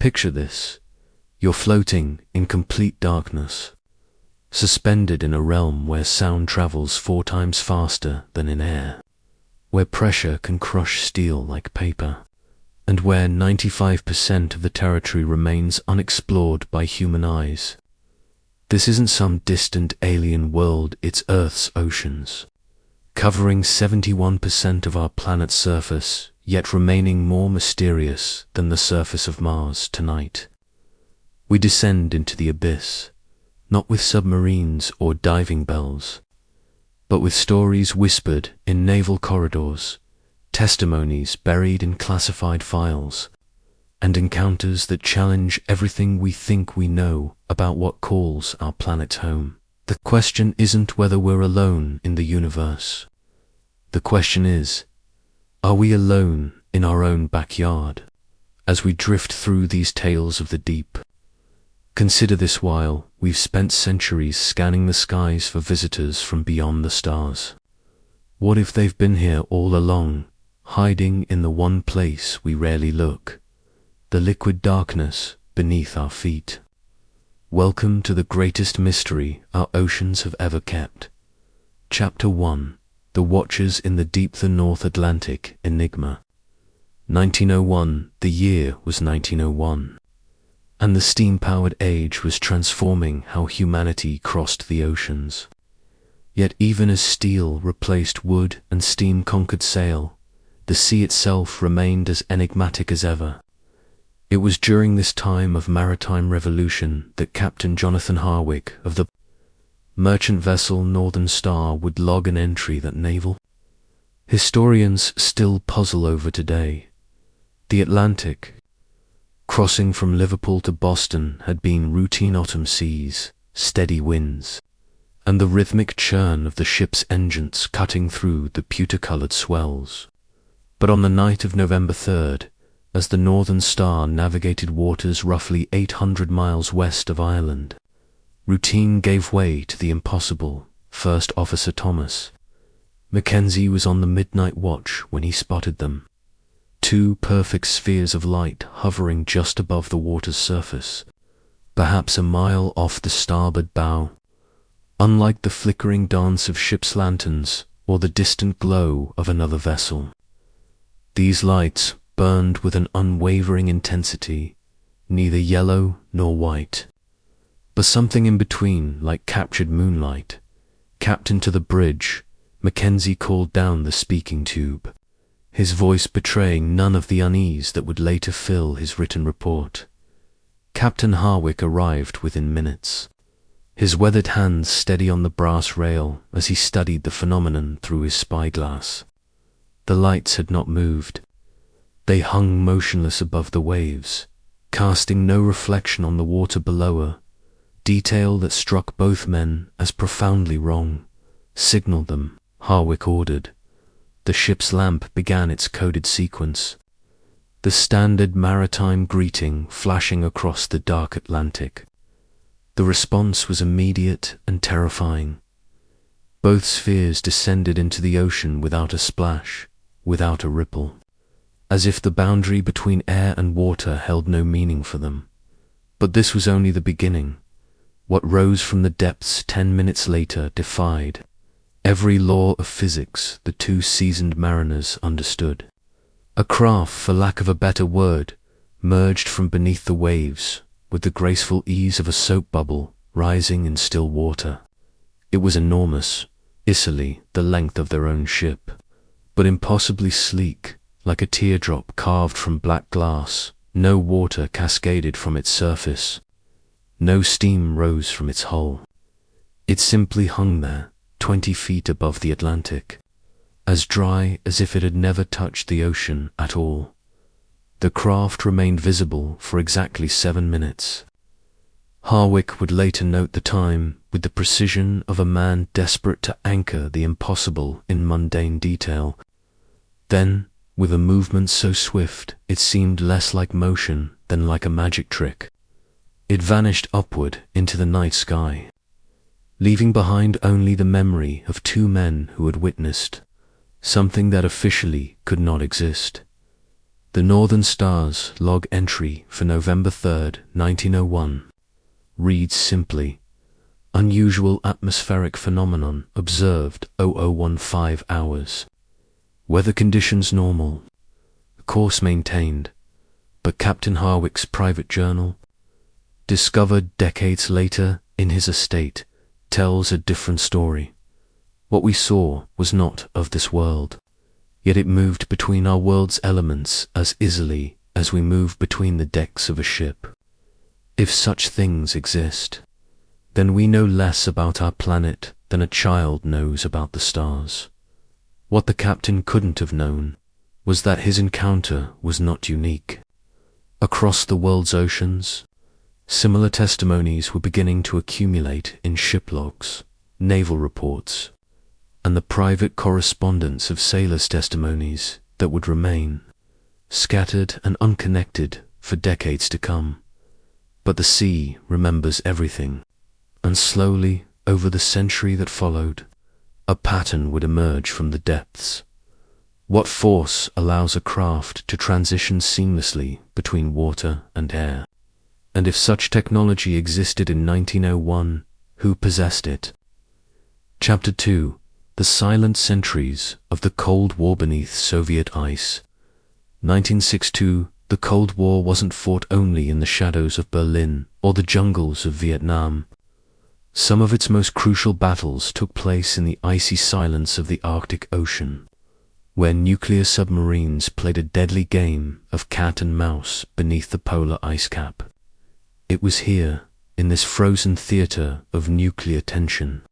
Picture this. You're floating in complete darkness, suspended in a realm where sound travels 4 times faster than in air, where pressure can crush steel like paper, and where 95% of the territory remains unexplored by human eyes. This isn't some distant alien world, it's Earth's oceans, covering 71% of our planet's surface, yet remaining more mysterious than the surface of Mars tonight. We descend into the abyss, not with submarines or diving bells, but with stories whispered in naval corridors, testimonies buried in classified files, and encounters that challenge everything we think we know about what calls our planet home. The question isn't whether we're alone in the universe. The question is, are we alone in our own backyard as we drift through these tales of the deep? Consider this while we've spent centuries scanning the skies for visitors from beyond the stars. What if they've been here all along, hiding in the one place we rarely look, the liquid darkness beneath our feet? Welcome to the greatest mystery our oceans have ever kept. Chapter 1. The Watchers in the Deep, the North Atlantic Enigma. 1901, the year was 1901. And the steam-powered age was transforming how humanity crossed the oceans. Yet even as steel replaced wood and steam conquered sail, the sea itself remained as enigmatic as ever. It was during this time of maritime revolution that Captain Jonathan Harwick of the merchant vessel Northern Star would log an entry that naval historians still puzzle over today. The Atlantic, crossing from Liverpool to Boston, had been routine autumn seas, steady winds, and the rhythmic churn of the ship's engines cutting through the pewter-colored swells. But on the night of November 3rd, as the Northern Star navigated waters roughly 800 miles west of Ireland, routine gave way to the impossible. First Officer Thomas Mackenzie was on the midnight watch when he spotted them. 2 perfect spheres of light hovering just above the water's surface, perhaps a mile off the starboard bow. Unlike the flickering dance of ship's lanterns or the distant glow of another vessel, these lights burned with an unwavering intensity, neither yellow nor white, but something in between, like captured moonlight. Captain to the bridge, Mackenzie called down the speaking tube, his voice betraying none of the unease that would later fill his written report. Captain Harwick arrived within minutes, his weathered hands steady on the brass rail as he studied the phenomenon through his spyglass. The lights had not moved. They hung motionless above the waves, casting no reflection on the water below her. Detail that struck both men as profoundly wrong. Signal them, Harwick ordered. The ship's lamp began its coded sequence, the standard maritime greeting flashing across the dark Atlantic. The response was immediate and terrifying. Both spheres descended into the ocean without a splash, without a ripple, as if the boundary between air and water held no meaning for them. But this was only the beginning. What rose from the depths 10 minutes later defied every law of physics the 2 seasoned mariners understood. A craft, for lack of a better word, merged from beneath the waves with the graceful ease of a soap bubble rising in still water. It was enormous, easily the length of their own ship, but impossibly sleek, like a teardrop carved from black glass. No water cascaded from its surface. No steam rose from its hull. It simply hung there, 20 feet above the Atlantic, as dry as if it had never touched the ocean at all. The craft remained visible for exactly 7 minutes. Harwick would later note the time with the precision of a man desperate to anchor the impossible in mundane detail. Then, with a movement so swift it seemed less like motion than like a magic trick, it vanished upward into the night sky, leaving behind only the memory of 2 men who had witnessed something that officially could not exist. The Northern Stars log entry for November 3, 1901, reads simply, unusual atmospheric phenomenon observed 0015 hours. Weather conditions normal. Course maintained. But Captain Harwick's private journal, discovered decades later in his estate, tells a different story. What we saw was not of this world, yet it moved between our world's elements as easily as we move between the decks of a ship. If such things exist, then we know less about our planet than a child knows about the stars. What the captain couldn't have known was that his encounter was not unique. Across the world's oceans, similar testimonies were beginning to accumulate in ship logs, naval reports, and the private correspondence of sailors' testimonies that would remain, scattered and unconnected for decades to come. But the sea remembers everything, and slowly, over the century that followed, a pattern would emerge from the depths. What force allows a craft to transition seamlessly between water and air? And if such technology existed in 1901, who possessed it? Chapter 2. The Silent Centuries of the Cold War Beneath Soviet Ice. 1962. The Cold War wasn't fought only in the shadows of Berlin or the jungles of Vietnam. Some of its most crucial battles took place in the icy silence of the Arctic Ocean, where nuclear submarines played a deadly game of cat and mouse beneath the polar ice cap. It was here, in this frozen theater of nuclear tension,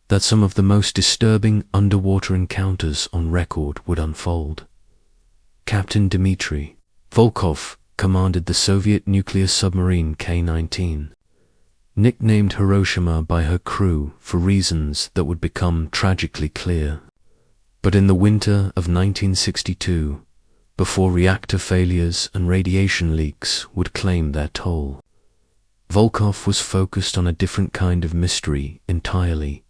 that some of the most disturbing underwater encounters on record would unfold. Captain Dmitry Volkov commanded the Soviet nuclear submarine K-19, nicknamed Hiroshima by her crew for reasons that would become tragically clear. But in the winter of 1962, before reactor failures and radiation leaks would claim their toll, Volkov was focused on a different kind of mystery entirely.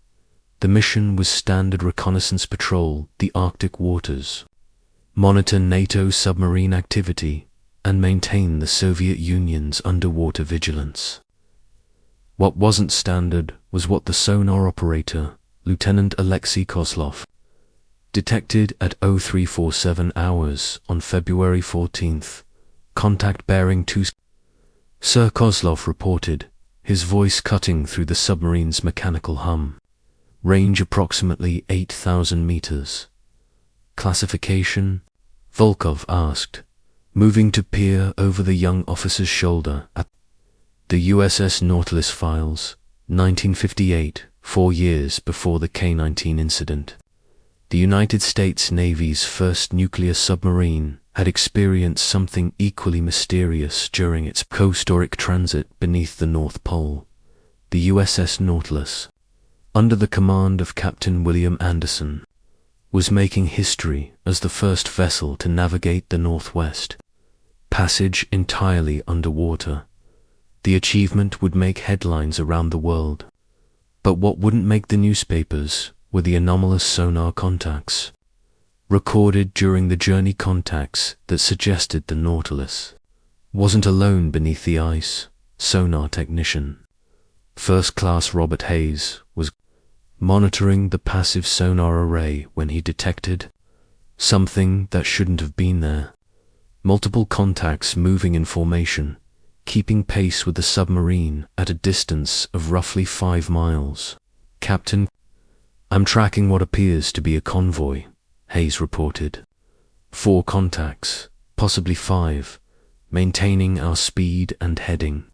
The mission was standard reconnaissance patrol the Arctic waters, monitor NATO submarine activity, and maintain the Soviet Union's underwater vigilance. What wasn't standard was what the sonar operator, Lieutenant Alexei Kozlov, detected at 0347 hours on February 14th, contact bearing 2. Sir Kozlov reported, his voice cutting through the submarine's mechanical hum. Range approximately 8,000 meters. Classification? Volkov asked, moving to peer over the young officer's shoulder at the USS Nautilus files, 1958, 4 years before the K-19 incident. The United States Navy's first nuclear submarine had experienced something equally mysterious during its historic transit beneath the North Pole. The USS Nautilus, under the command of Captain William Anderson, was making history as the first vessel to navigate the Northwest Passage entirely underwater. The achievement would make headlines around the world. But what wouldn't make the newspapers were the anomalous sonar contacts, recorded during the journey, contacts that suggested the Nautilus wasn't alone beneath the ice. Sonar technician, First Class Robert Hayes, was monitoring the passive sonar array when he detected something that shouldn't have been there. Multiple contacts moving in formation, keeping pace with the submarine at a distance of roughly 5 miles. Captain, I'm tracking what appears to be a convoy, Hayes reported. 4 contacts, possibly 5, maintaining our speed and heading.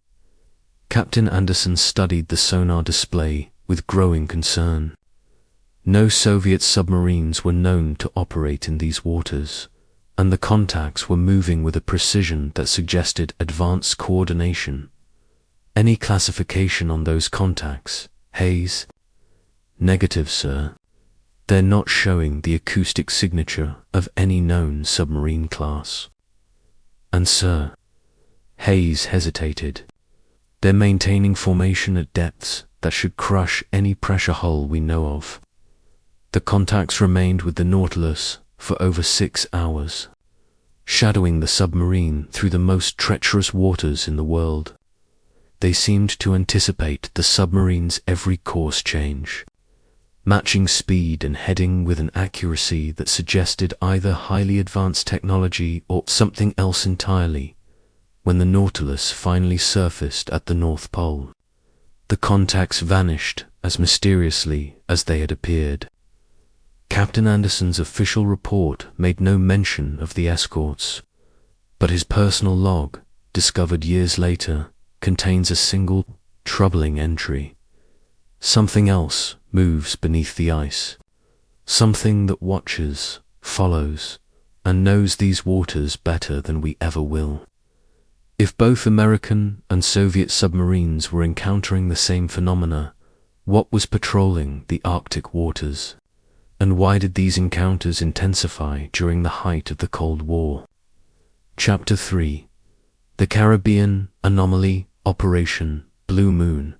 Captain Anderson studied the sonar display with growing concern. No Soviet submarines were known to operate in these waters, and the contacts were moving with a precision that suggested advanced coordination. Any classification on those contacts, Hayes? Negative, sir. They're not showing the acoustic signature of any known submarine class. And sir, Hayes hesitated, they're maintaining formation at depths that should crush any pressure hull we know of. The contacts remained with the Nautilus for over 6 hours. shadowing the submarine through the most treacherous waters in the world. They seemed to anticipate the submarine's every course change, matching speed and heading with an accuracy that suggested either highly advanced technology or something else entirely. When the Nautilus finally surfaced at the North Pole, the contacts vanished as mysteriously as they had appeared. Captain Anderson's official report made no mention of the escorts, but his personal log, discovered years later, contains a single, troubling entry. Something else moves beneath the ice. Something that watches, follows, and knows these waters better than we ever will. If both American and Soviet submarines were encountering the same phenomena, what was patrolling the Arctic waters? And why did these encounters intensify during the height of the Cold War? Chapter 3. The Caribbean Anomaly Operation Blue Moon,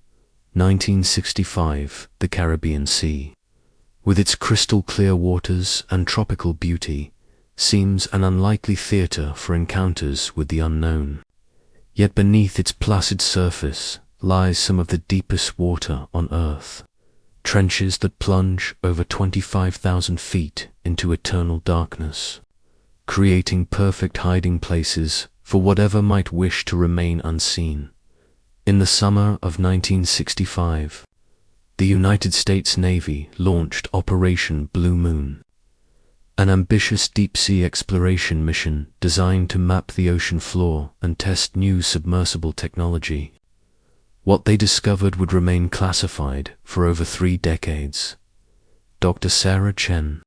1965. The Caribbean Sea, with its crystal-clear waters and tropical beauty, seems an unlikely theater for encounters with the unknown. Yet beneath its placid surface lies some of the deepest water on Earth, trenches that plunge over 25,000 feet into eternal darkness, creating perfect hiding places for whatever might wish to remain unseen. In the summer of 1965, the United States Navy launched Operation Blue Moon, an ambitious deep-sea exploration mission designed to map the ocean floor and test new submersible technology. What they discovered would remain classified for over 3 decades. Dr. Sarah Chen,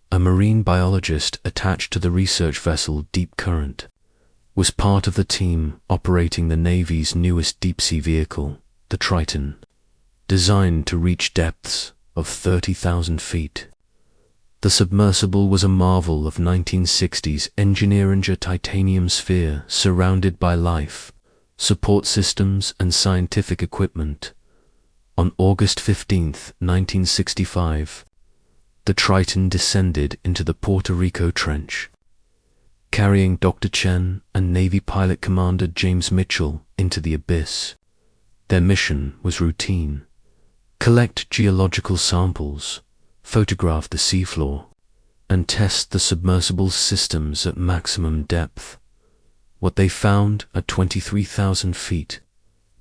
a marine biologist attached to the research vessel Deep Current, was part of the team operating the Navy's newest deep-sea vehicle, the Triton, designed to reach depths of 30,000 feet. The submersible was a marvel of 1960s engineering titanium sphere surrounded by life, support systems and scientific equipment. On August 15, 1965, the Triton descended into the Puerto Rico Trench, carrying Dr. Chen and Navy pilot Commander James Mitchell into the abyss. Their mission was routine: collect geological samples, photograph the seafloor, and test the submersible's systems at maximum depth. What they found at 23,000 feet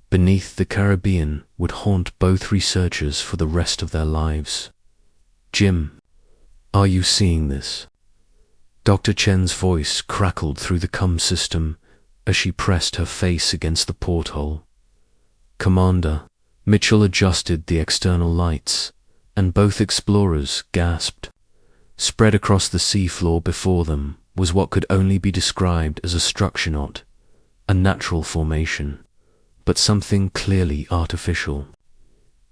beneath the Caribbean would haunt both researchers for the rest of their lives. "Jim, are you seeing this?" Dr. Chen's voice crackled through the comm system as she pressed her face against the porthole. "Commander," Mitchell adjusted the external lights, and both explorers gasped. Spread across the seafloor before them was what could only be described as a structure knot, a natural formation, but something clearly artificial.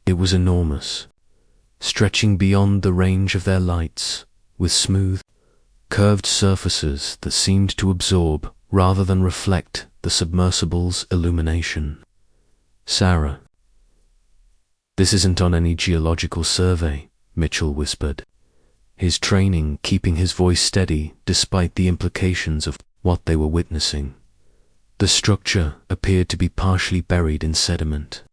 It was enormous, stretching beyond the range of their lights, with smooth, curved surfaces that seemed to absorb rather than reflect the submersible's illumination. "Sarah, this isn't on any geological survey," Mitchell whispered, his training keeping his voice steady despite the implications of what they were witnessing. The structure appeared to be partially buried in sediment,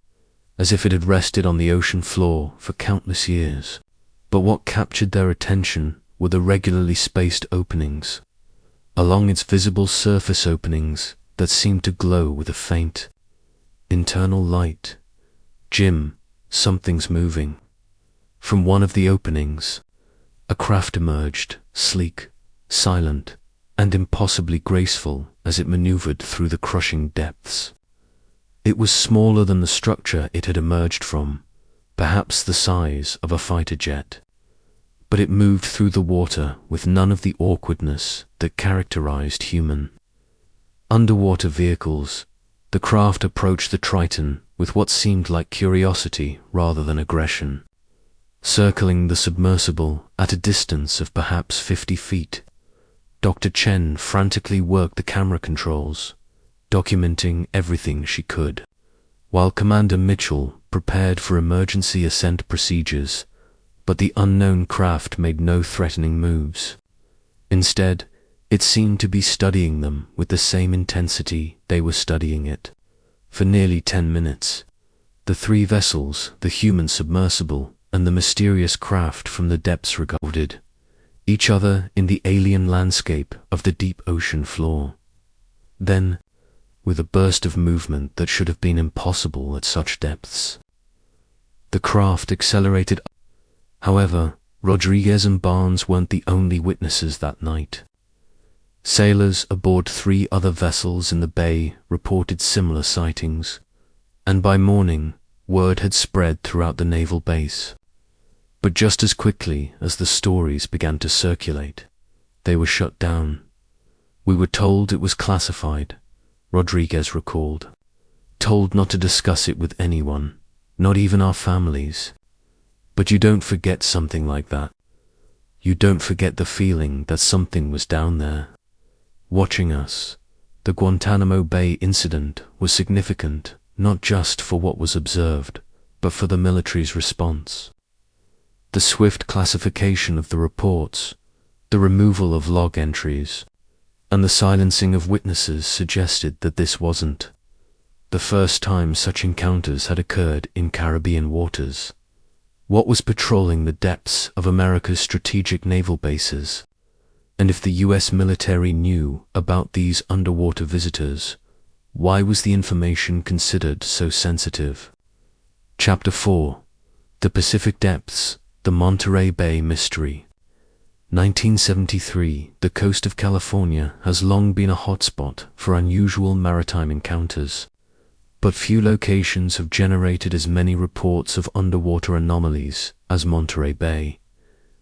as if it had rested on the ocean floor for countless years. But what captured their attention were the regularly spaced openings. Along its visible surface openings that seemed to glow with a faint, internal light. "Jim, something's moving." From one of the openings, a craft emerged, sleek, silent, and impossibly graceful as it maneuvered through the crushing depths. It was smaller than the structure it had emerged from, perhaps the size of a fighter jet, but it moved through the water with none of the awkwardness that characterized human underwater vehicles. The craft approached the Triton with what seemed like curiosity rather than aggression, circling the submersible at a distance of perhaps 50 feet. Dr. Chen frantically worked the camera controls, documenting everything she could, while Commander Mitchell prepared for emergency ascent procedures. But the unknown craft made no threatening moves. Instead, It seemed to be studying them with the same intensity they were studying it. For nearly 10 minutes, the three vessels, the human submersible, and the mysterious craft from the depths regarded each other in the alien landscape of the deep ocean floor. Then, with a burst of movement that should have been impossible at such depths, the craft accelerated. However, Rodriguez and Barnes weren't the only witnesses that night. Sailors aboard 3 other vessels in the bay reported similar sightings, and by morning, word had spread throughout the naval base. But just as quickly as the stories began to circulate, they were shut down. "We were told it was classified," Rodriguez recalled. "Told not to discuss it with anyone, not even our families. But you don't forget something like that. You don't forget the feeling that something was down there, watching us." The Guantanamo Bay incident was significant not just for what was observed, but for the military's response. The swift classification of the reports, the removal of log entries, and the silencing of witnesses suggested that this wasn't the first time such encounters had occurred in Caribbean waters. What was patrolling the depths of America's strategic naval bases? And if the US military knew about these underwater visitors, why was the information considered so sensitive? Chapter 4: The Pacific Depths, the Monterey Bay Mystery. 1973, the coast of California has long been a hotspot for unusual maritime encounters, but few locations have generated as many reports of underwater anomalies as Monterey Bay,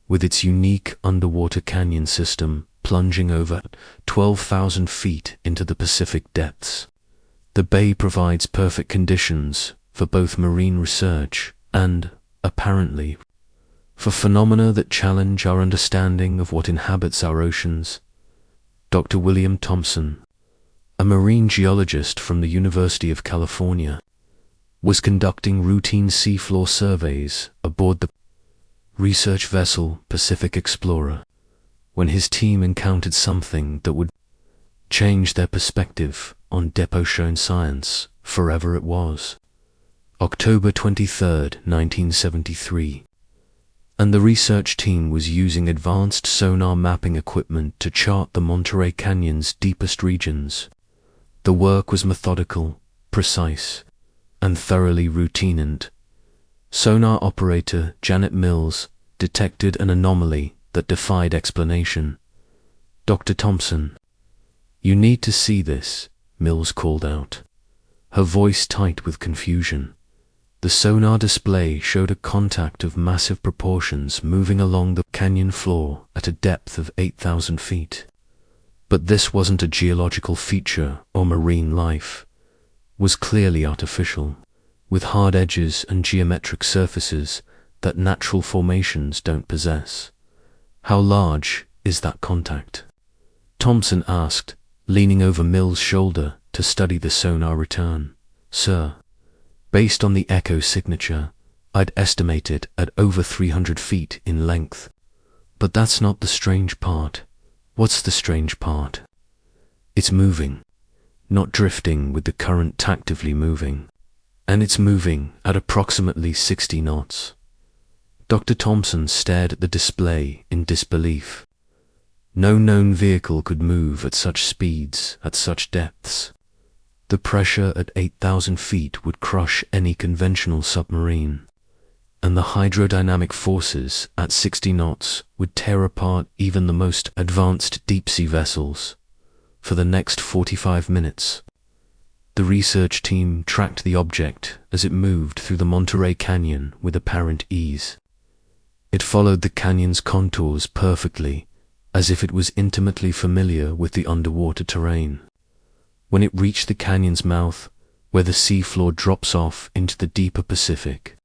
with its unique underwater canyon system plunging over 12,000 feet into the Pacific depths. The bay provides perfect conditions for both marine research and, apparently, for phenomena that challenge our understanding of what inhabits our oceans. Dr. William Thompson, a marine geologist from the University of California, was conducting routine seafloor surveys aboard the research vessel Pacific Explorer when his team encountered something that would change their perspective on depot-shown science forever. It was October 23, 1973. And the research team was using advanced sonar mapping equipment to chart the Monterey Canyon's deepest regions. The work was methodical, precise, and thoroughly routine. And sonar operator Janet Mills detected an anomaly that defied explanation. "Dr. Thompson, you need to see this," Mills called out, her voice tight with confusion. The sonar display showed a contact of massive proportions moving along the canyon floor at a depth of 8,000 feet. But this wasn't a geological feature or marine life. It was clearly artificial, with hard edges and geometric surfaces that natural formations don't possess. "How large is that contact?" Thompson asked, leaning over Mills' shoulder to study the sonar return. "Sir, based on the echo signature, I'd estimate it at over 300 feet in length." "But that's not the strange part." "What's the strange part?" "It's moving, not drifting with the current, tactively moving. And it's moving at approximately 60 knots. Dr. Thompson stared at the display in disbelief. No known vehicle could move at such speeds, at such depths. The pressure at 8,000 feet would crush any conventional submarine, and the hydrodynamic forces at 60 knots would tear apart even the most advanced deep-sea vessels. For the next 45 minutes, the research team tracked the object as it moved through the Monterey Canyon with apparent ease. It followed the canyon's contours perfectly, as if it was intimately familiar with the underwater terrain. When it reached the canyon's mouth, where the seafloor drops off into the deeper Pacific,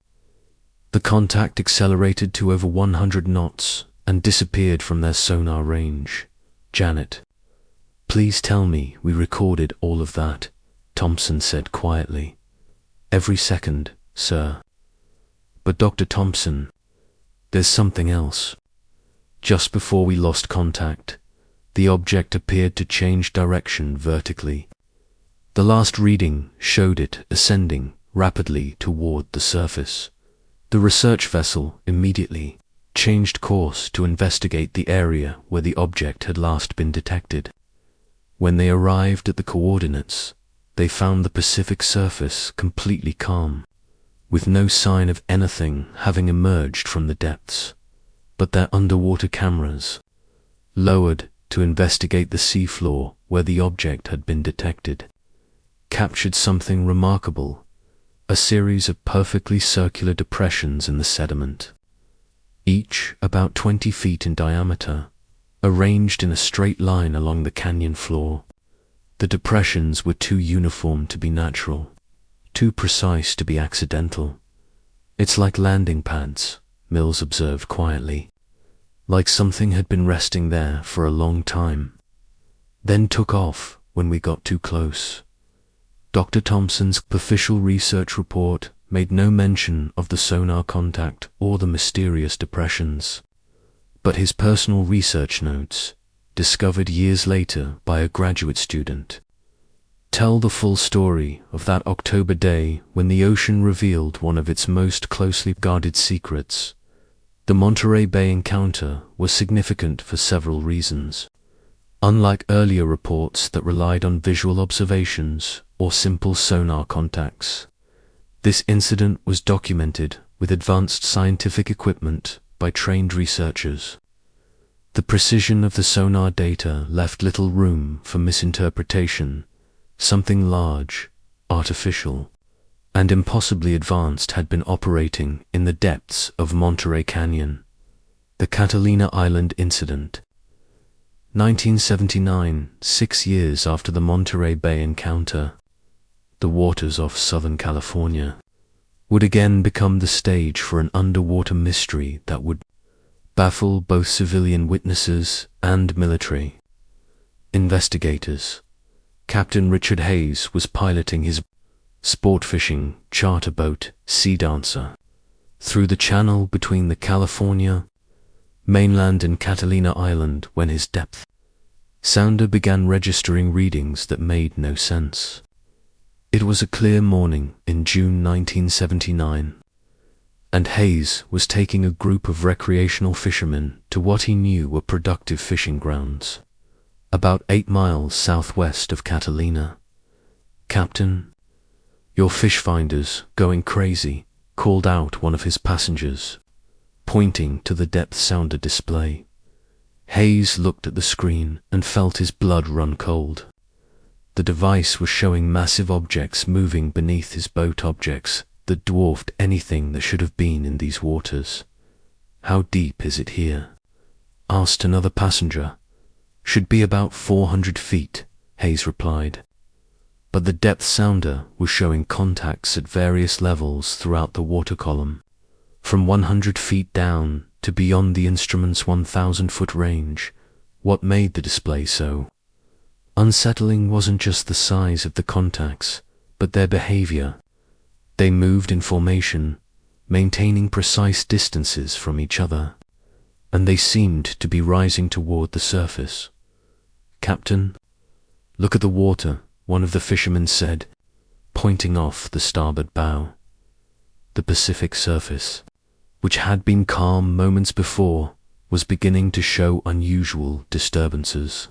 the contact accelerated to over 100 knots and disappeared from their sonar range. "Janet, please tell me we recorded all of that," Thompson said quietly. "Every second, sir." "But Dr. Thompson, there's something else. Just before we lost contact, the object appeared to change direction vertically. The last reading showed it ascending rapidly toward the surface. The research vessel immediately changed course to investigate the area where the object had last been detected. When they arrived at the coordinates, they found the Pacific surface completely calm, with no sign of anything having emerged from the depths. But their underwater cameras, lowered to investigate the seafloor where the object had been detected, captured something remarkable: a series of perfectly circular depressions in the sediment, each about 20 feet in diameter, arranged in a straight line along the canyon floor. The depressions were too uniform to be natural, too precise to be accidental. "It's like landing pads," Mills observed quietly, "like something had been resting there for a long time, then took off when we got too close." Dr. Thompson's official research report made no mention of the sonar contact or the mysterious depressions, but his personal research notes, discovered years later by a graduate student, tell the full story of that October day when the ocean revealed one of its most closely guarded secrets. The Monterey Bay encounter was significant for several reasons. Unlike earlier reports that relied on visual observations or simple sonar contacts, this incident was documented with advanced scientific equipment by trained researchers. The precision of the sonar data left little room for misinterpretation. Something large, artificial, and impossibly advanced had been operating in the depths of Monterey Canyon. The Catalina Island incident. 1979, 6 years after the Monterey Bay encounter, the waters off Southern California would again become the stage for an underwater mystery that would baffle both civilian witnesses and military investigators. Captain Richard Hayes was piloting his sport fishing charter boat, Sea Dancer, through the channel between the California mainland and Catalina Island when his depth sounder began registering readings that made no sense. It was a clear morning in June 1979, and Hayes was taking a group of recreational fishermen to what he knew were productive fishing grounds, about 8 miles southwest of Catalina. "Captain, your fish finder's going crazy," called out one of his passengers, pointing to the depth sounder display. Hayes looked at the screen and felt his blood run cold. The device was showing massive objects moving beneath his boat, objects that dwarfed anything that should have been in these waters. "How deep is it here?" asked another passenger. "Should be about 400 feet, Hayes replied. But the depth sounder was showing contacts at various levels throughout the water column, from 100 feet down to beyond the instrument's 1,000-foot range. What made the display so unsettling wasn't just the size of the contacts, but their behavior. They moved in formation, maintaining precise distances from each other, and they seemed to be rising toward the surface. "Captain, look at the water," one of the fishermen said, pointing off the starboard bow. The Pacific surface, which had been calm moments before, was beginning to show unusual disturbances.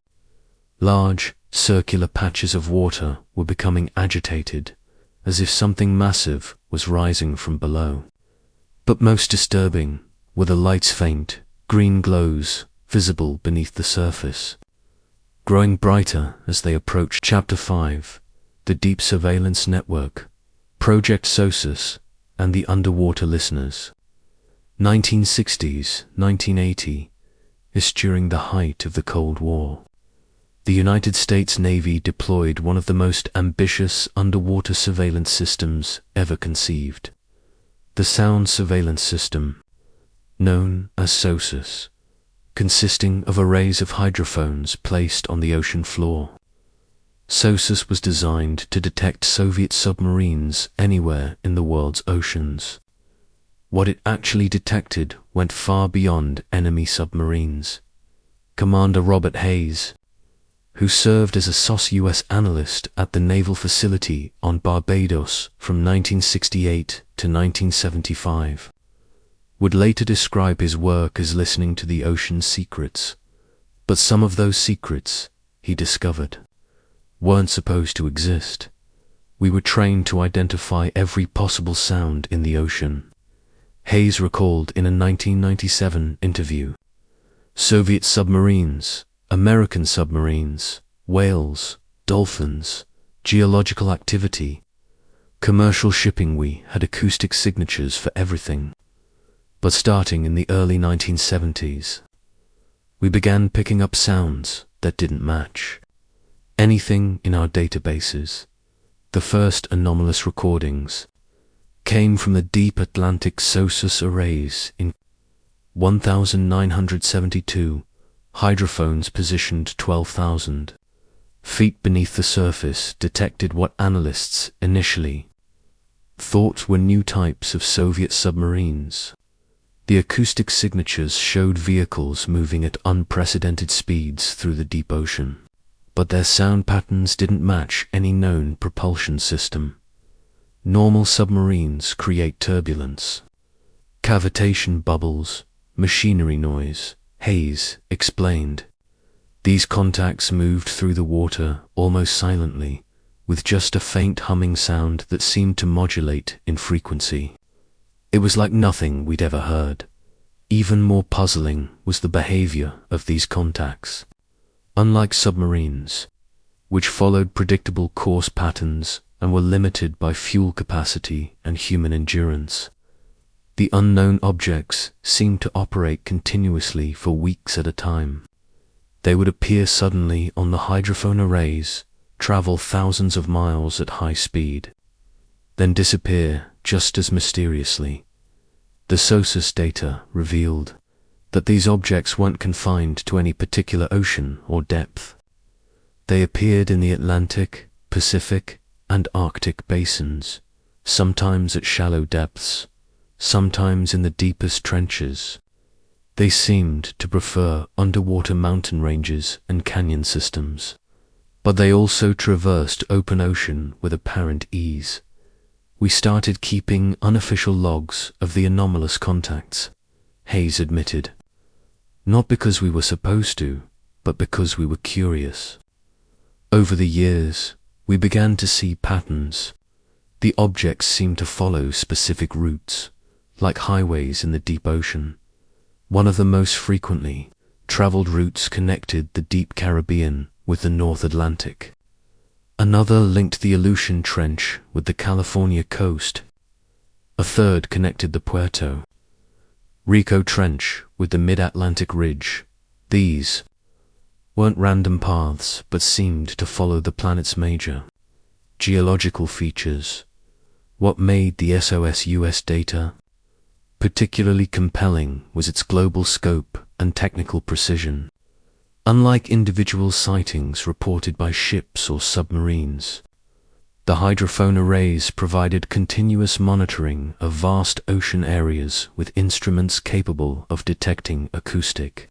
Large, circular patches of water were becoming agitated, as if something massive was rising from below. But most disturbing were the light's faint, green glows visible beneath the surface, growing brighter as they approached. Chapter 5, The Deep Surveillance Network, Project SOSUS, and the Underwater Listeners. 1960s, 1980 is during the height of the Cold War. The United States Navy deployed one of the most ambitious underwater surveillance systems ever conceived. The Sound Surveillance System, known as SOSUS, consisting of arrays of hydrophones placed on the ocean floor. SOSUS was designed to detect Soviet submarines anywhere in the world's oceans. What it actually detected went far beyond enemy submarines. Commander Robert Hayes, who served as a SOS-US analyst at the naval facility on Barbados from 1968 to 1975, would later describe his work as listening to the ocean's secrets. But some of those secrets, he discovered, weren't supposed to exist. We were trained to identify every possible sound in the ocean. Hayes recalled in a 1997 interview, Soviet submarines, American submarines, whales, dolphins, geological activity, commercial shipping, we had acoustic signatures for everything. But starting in the early 1970s, we began picking up sounds that didn't match anything in our databases. The first anomalous recordings came from the deep Atlantic SOSUS arrays in 1972, hydrophones positioned 12,000 feet beneath the surface detected what analysts initially thought were new types of Soviet submarines. The acoustic signatures showed vehicles moving at unprecedented speeds through the deep ocean, but their sound patterns didn't match any known propulsion system. Normal submarines create turbulence, cavitation bubbles, machinery noise, Hayes explained. These contacts moved through the water almost silently, with just a faint humming sound that seemed to modulate in frequency. It was like nothing we'd ever heard. Even more puzzling was the behavior of these contacts. Unlike submarines, which followed predictable course patterns and were limited by fuel capacity and human endurance, the unknown objects seemed to operate continuously for weeks at a time. They would appear suddenly on the hydrophone arrays, travel thousands of miles at high speed, then disappear just as mysteriously. The SOSUS data revealed that these objects weren't confined to any particular ocean or depth. They appeared in the Atlantic, Pacific, and Arctic basins, sometimes at shallow depths, sometimes in the deepest trenches. They seemed to prefer underwater mountain ranges and canyon systems, but they also traversed open ocean with apparent ease. We started keeping unofficial logs of the anomalous contacts, Hayes admitted. Not because we were supposed to, but because we were curious. Over the years, we began to see patterns. The objects seemed to follow specific routes, like highways in the deep ocean. One of the most frequently traveled routes connected the deep Caribbean with the North Atlantic. Another linked the Aleutian Trench with the California coast. A third connected the Puerto Rico Trench with the Mid-Atlantic Ridge. These weren't random paths, but seemed to follow the planet's major geological features. What made the SOS-US data particularly compelling was its global scope and technical precision. Unlike individual sightings reported by ships or submarines, the hydrophone arrays provided continuous monitoring of vast ocean areas with instruments capable of detecting acoustic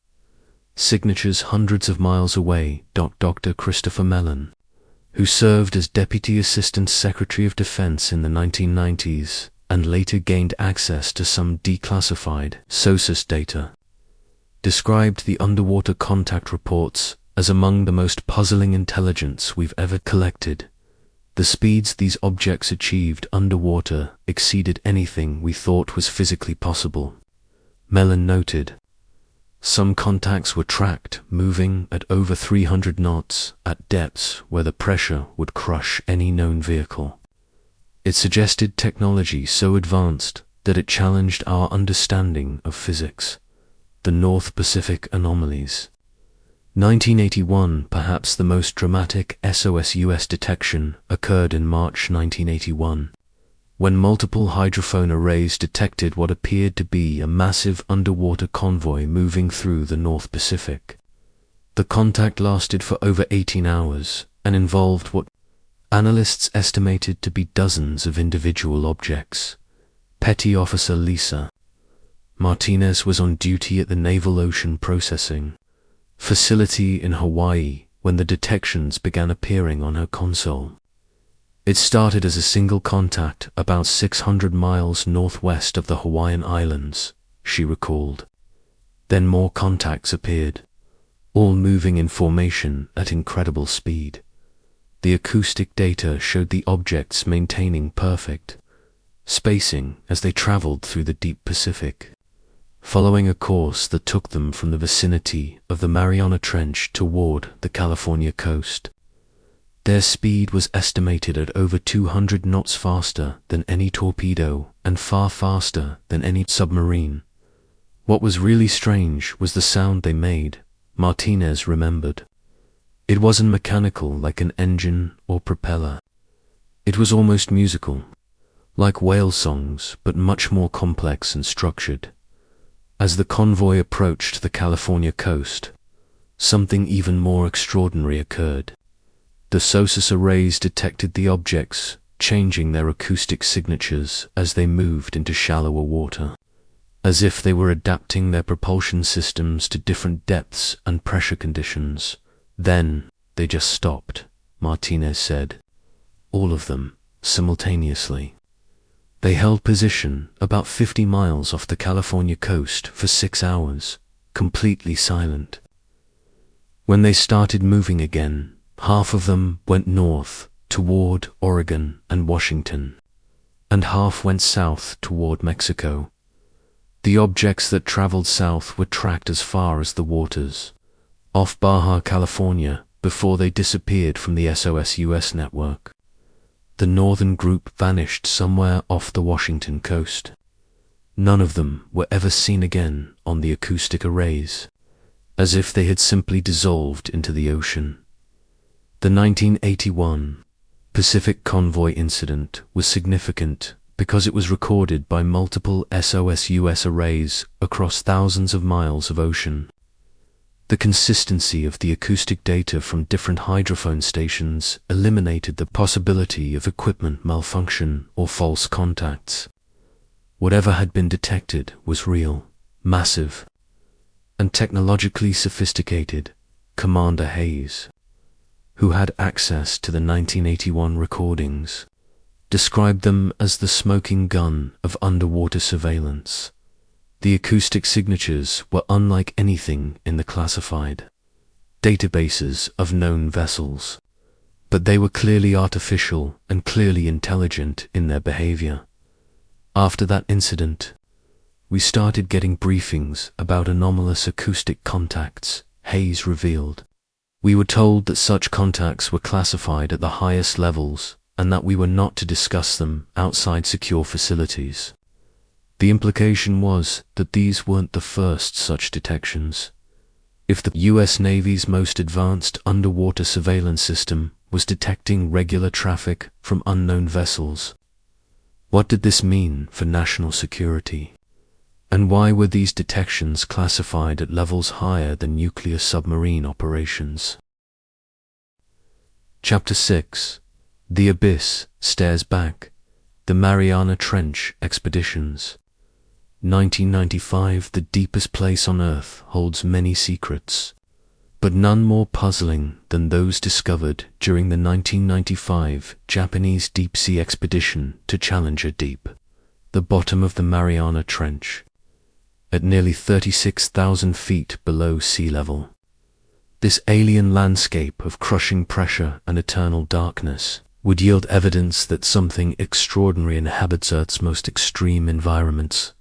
signatures hundreds of miles away. Dr. Christopher Mellon, who served as Deputy Assistant Secretary of Defense in the 1990s and later gained access to some declassified SOSUS data, described the underwater contact reports as among the most puzzling intelligence we've ever collected. The speeds these objects achieved underwater exceeded anything we thought was physically possible. Mellon noted, some contacts were tracked moving at over 300 knots at depths where the pressure would crush any known vehicle. It suggested technology so advanced that it challenged our understanding of physics. The North Pacific anomalies. 1981, perhaps the most dramatic SOS-US detection, occurred in March 1981, when multiple hydrophone arrays detected what appeared to be a massive underwater convoy moving through the North Pacific. The contact lasted for over 18 hours and involved what analysts estimated to be dozens of individual objects. Petty Officer Lisa Martinez was on duty at the Naval Ocean Processing facility in Hawaii when the detections began appearing on her console. It started as a single contact about 600 miles northwest of the Hawaiian Islands, she recalled. Then more contacts appeared, all moving in formation at incredible speed. The acoustic data showed the objects maintaining perfect spacing as they traveled through the deep Pacific, following a course that took them from the vicinity of the Mariana Trench toward the California coast. Their speed was estimated at over 200 knots faster than any torpedo and far faster than any submarine. What was really strange was the sound they made, Martinez remembered. It wasn't mechanical like an engine or propeller. It was almost musical, like whale songs, but much more complex and structured. As the convoy approached the California coast, something even more extraordinary occurred. The SOSUS arrays detected the objects, changing their acoustic signatures as they moved into shallower water, as if they were adapting their propulsion systems to different depths and pressure conditions. Then they just stopped, Martinez said. All of them, simultaneously. They held position about 50 miles off the California coast for 6 hours, completely silent. When they started moving again, half of them went north toward Oregon and Washington, and half went south toward Mexico. The objects that traveled south were tracked as far as the waters off Baja California before they disappeared from the SOS-US network. The northern group vanished somewhere off the Washington coast. None of them were ever seen again on the acoustic arrays, as if they had simply dissolved into the ocean. The 1981 Pacific Convoy incident was significant because it was recorded by multiple SOS-US arrays across thousands of miles of ocean. The consistency of the acoustic data from different hydrophone stations eliminated the possibility of equipment malfunction or false contacts. Whatever had been detected was real, massive, and technologically sophisticated. Commander Hayes, who had access to the 1981 recordings, described them as the smoking gun of underwater surveillance. The acoustic signatures were unlike anything in the classified databases of known vessels, but they were clearly artificial and clearly intelligent in their behavior. After that incident, we started getting briefings about anomalous acoustic contacts, Hayes revealed. We were told that such contacts were classified at the highest levels and that we were not to discuss them outside secure facilities. The implication was that these weren't the first such detections. If the U.S. Navy's most advanced underwater surveillance system was detecting regular traffic from unknown vessels, what did this mean for national security? And why were these detections classified at levels higher than nuclear submarine operations? Chapter 6. The Abyss Stares Back. The Mariana Trench Expeditions. 1995. The deepest place on Earth holds many secrets, but none more puzzling than those discovered during the 1995 Japanese deep-sea expedition to Challenger Deep, the bottom of the Mariana Trench, at nearly 36,000 feet below sea level. This alien landscape of crushing pressure and eternal darkness would yield evidence that something extraordinary inhabits Earth's most extreme environments.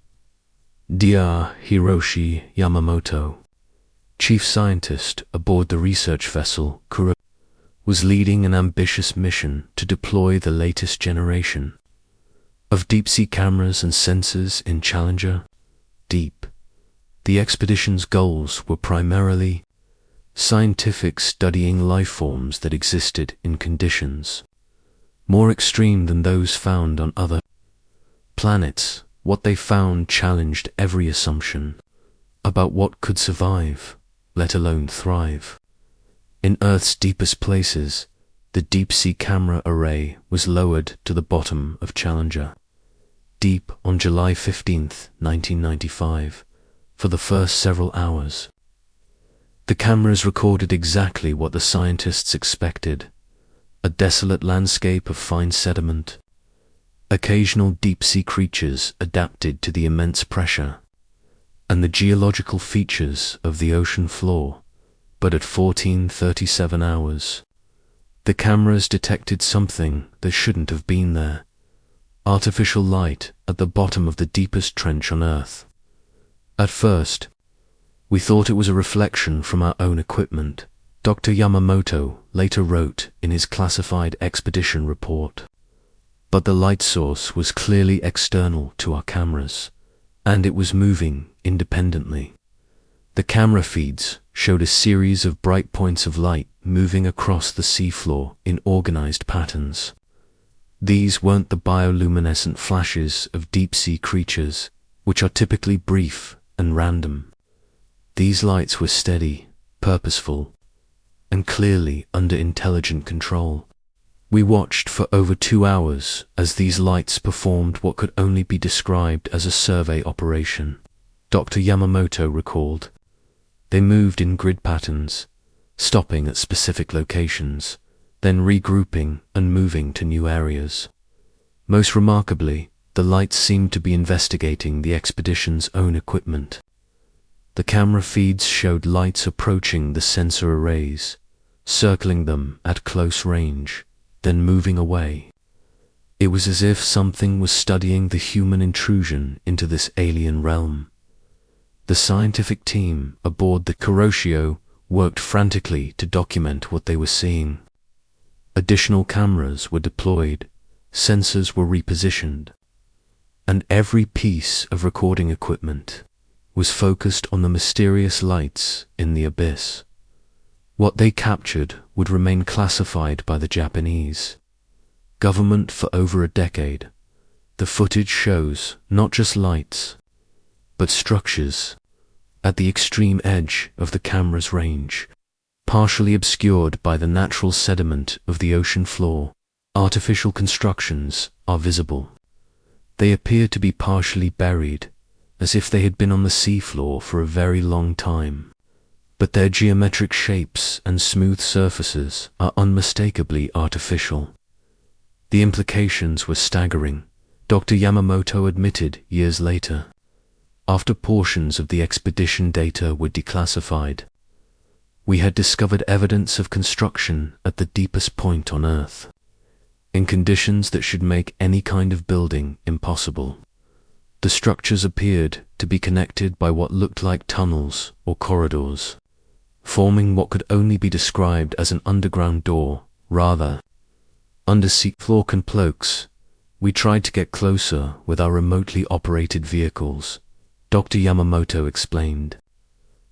Dr. Hiroshi Yamamoto, chief scientist aboard the research vessel Kura, was leading an ambitious mission to deploy the latest generation of deep-sea cameras and sensors in Challenger Deep. The expedition's goals were primarily scientific, studying life forms that existed in conditions more extreme than those found on other planets. What they found challenged every assumption about what could survive, let alone thrive. In Earth's deepest places, the deep-sea camera array was lowered to the bottom of Challenger Deep on July 15, 1995, for the first several hours. The cameras recorded exactly what the scientists expected: a desolate landscape of fine sediment, occasional deep-sea creatures adapted to the immense pressure, and the geological features of the ocean floor. But at 14:37 hours, the cameras detected something that shouldn't have been there: artificial light at the bottom of the deepest trench on Earth. At first, we thought it was a reflection from our own equipment, Dr. Yamamoto later wrote in his classified expedition report. But the light source was clearly external to our cameras, and it was moving independently. The camera feeds showed a series of bright points of light moving across the seafloor in organized patterns. These weren't the bioluminescent flashes of deep-sea creatures, which are typically brief and random. These lights were steady, purposeful, and clearly under intelligent control. We watched for over 2 hours as these lights performed what could only be described as a survey operation. Dr. Yamamoto recalled, "They moved in grid patterns, stopping at specific locations, then regrouping and moving to new areas. Most remarkably, the lights seemed to be investigating the expedition's own equipment. The camera feeds showed lights approaching the sensor arrays, circling them at close range, then moving away. It was as if something was studying the human intrusion into this alien realm." The scientific team aboard the Kuroshio worked frantically to document what they were seeing. Additional cameras were deployed, sensors were repositioned, and every piece of recording equipment was focused on the mysterious lights in the abyss. What they captured would remain classified by the Japanese government for over a decade. The footage shows not just lights, but structures at the extreme edge of the camera's range, partially obscured by the natural sediment of the ocean floor. Artificial constructions are visible. They appear to be partially buried, as if they had been on the seafloor for a very long time. But their geometric shapes and smooth surfaces are unmistakably artificial. The implications were staggering, Dr. Yamamoto admitted years later, after portions of the expedition data were declassified. We had discovered evidence of construction at the deepest point on Earth, in conditions that should make any kind of building impossible. The structures appeared to be connected by what looked like tunnels or corridors, forming what could only be described as an underground door, rather. Under floor cloaks, we tried to get closer with our remotely operated vehicles, Dr. Yamamoto explained.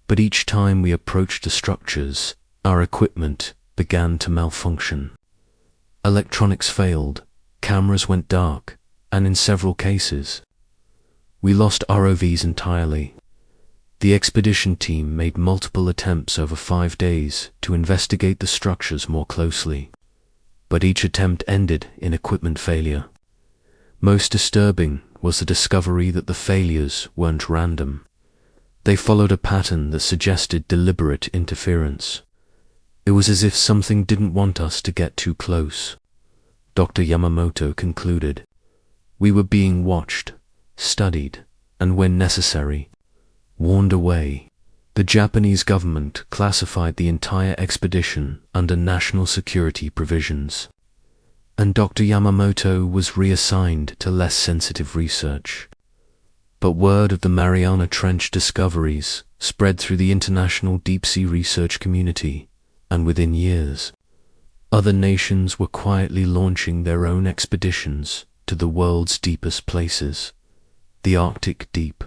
But each time we approached the structures, our equipment began to malfunction. Electronics failed, cameras went dark, and in several cases, we lost ROVs entirely. The expedition team made multiple attempts over 5 days to investigate the structures more closely, but each attempt ended in equipment failure. Most disturbing was the discovery that the failures weren't random. They followed a pattern that suggested deliberate interference. It was as if something didn't want us to get too close. Dr. Yamamoto concluded, "We were being watched, studied, and when necessary, warned away." The Japanese government classified the entire expedition under national security provisions, and Dr. Yamamoto was reassigned to less sensitive research. But word of the Mariana Trench discoveries spread through the international deep-sea research community, and within years, other nations were quietly launching their own expeditions to the world's deepest places. The Arctic Deep.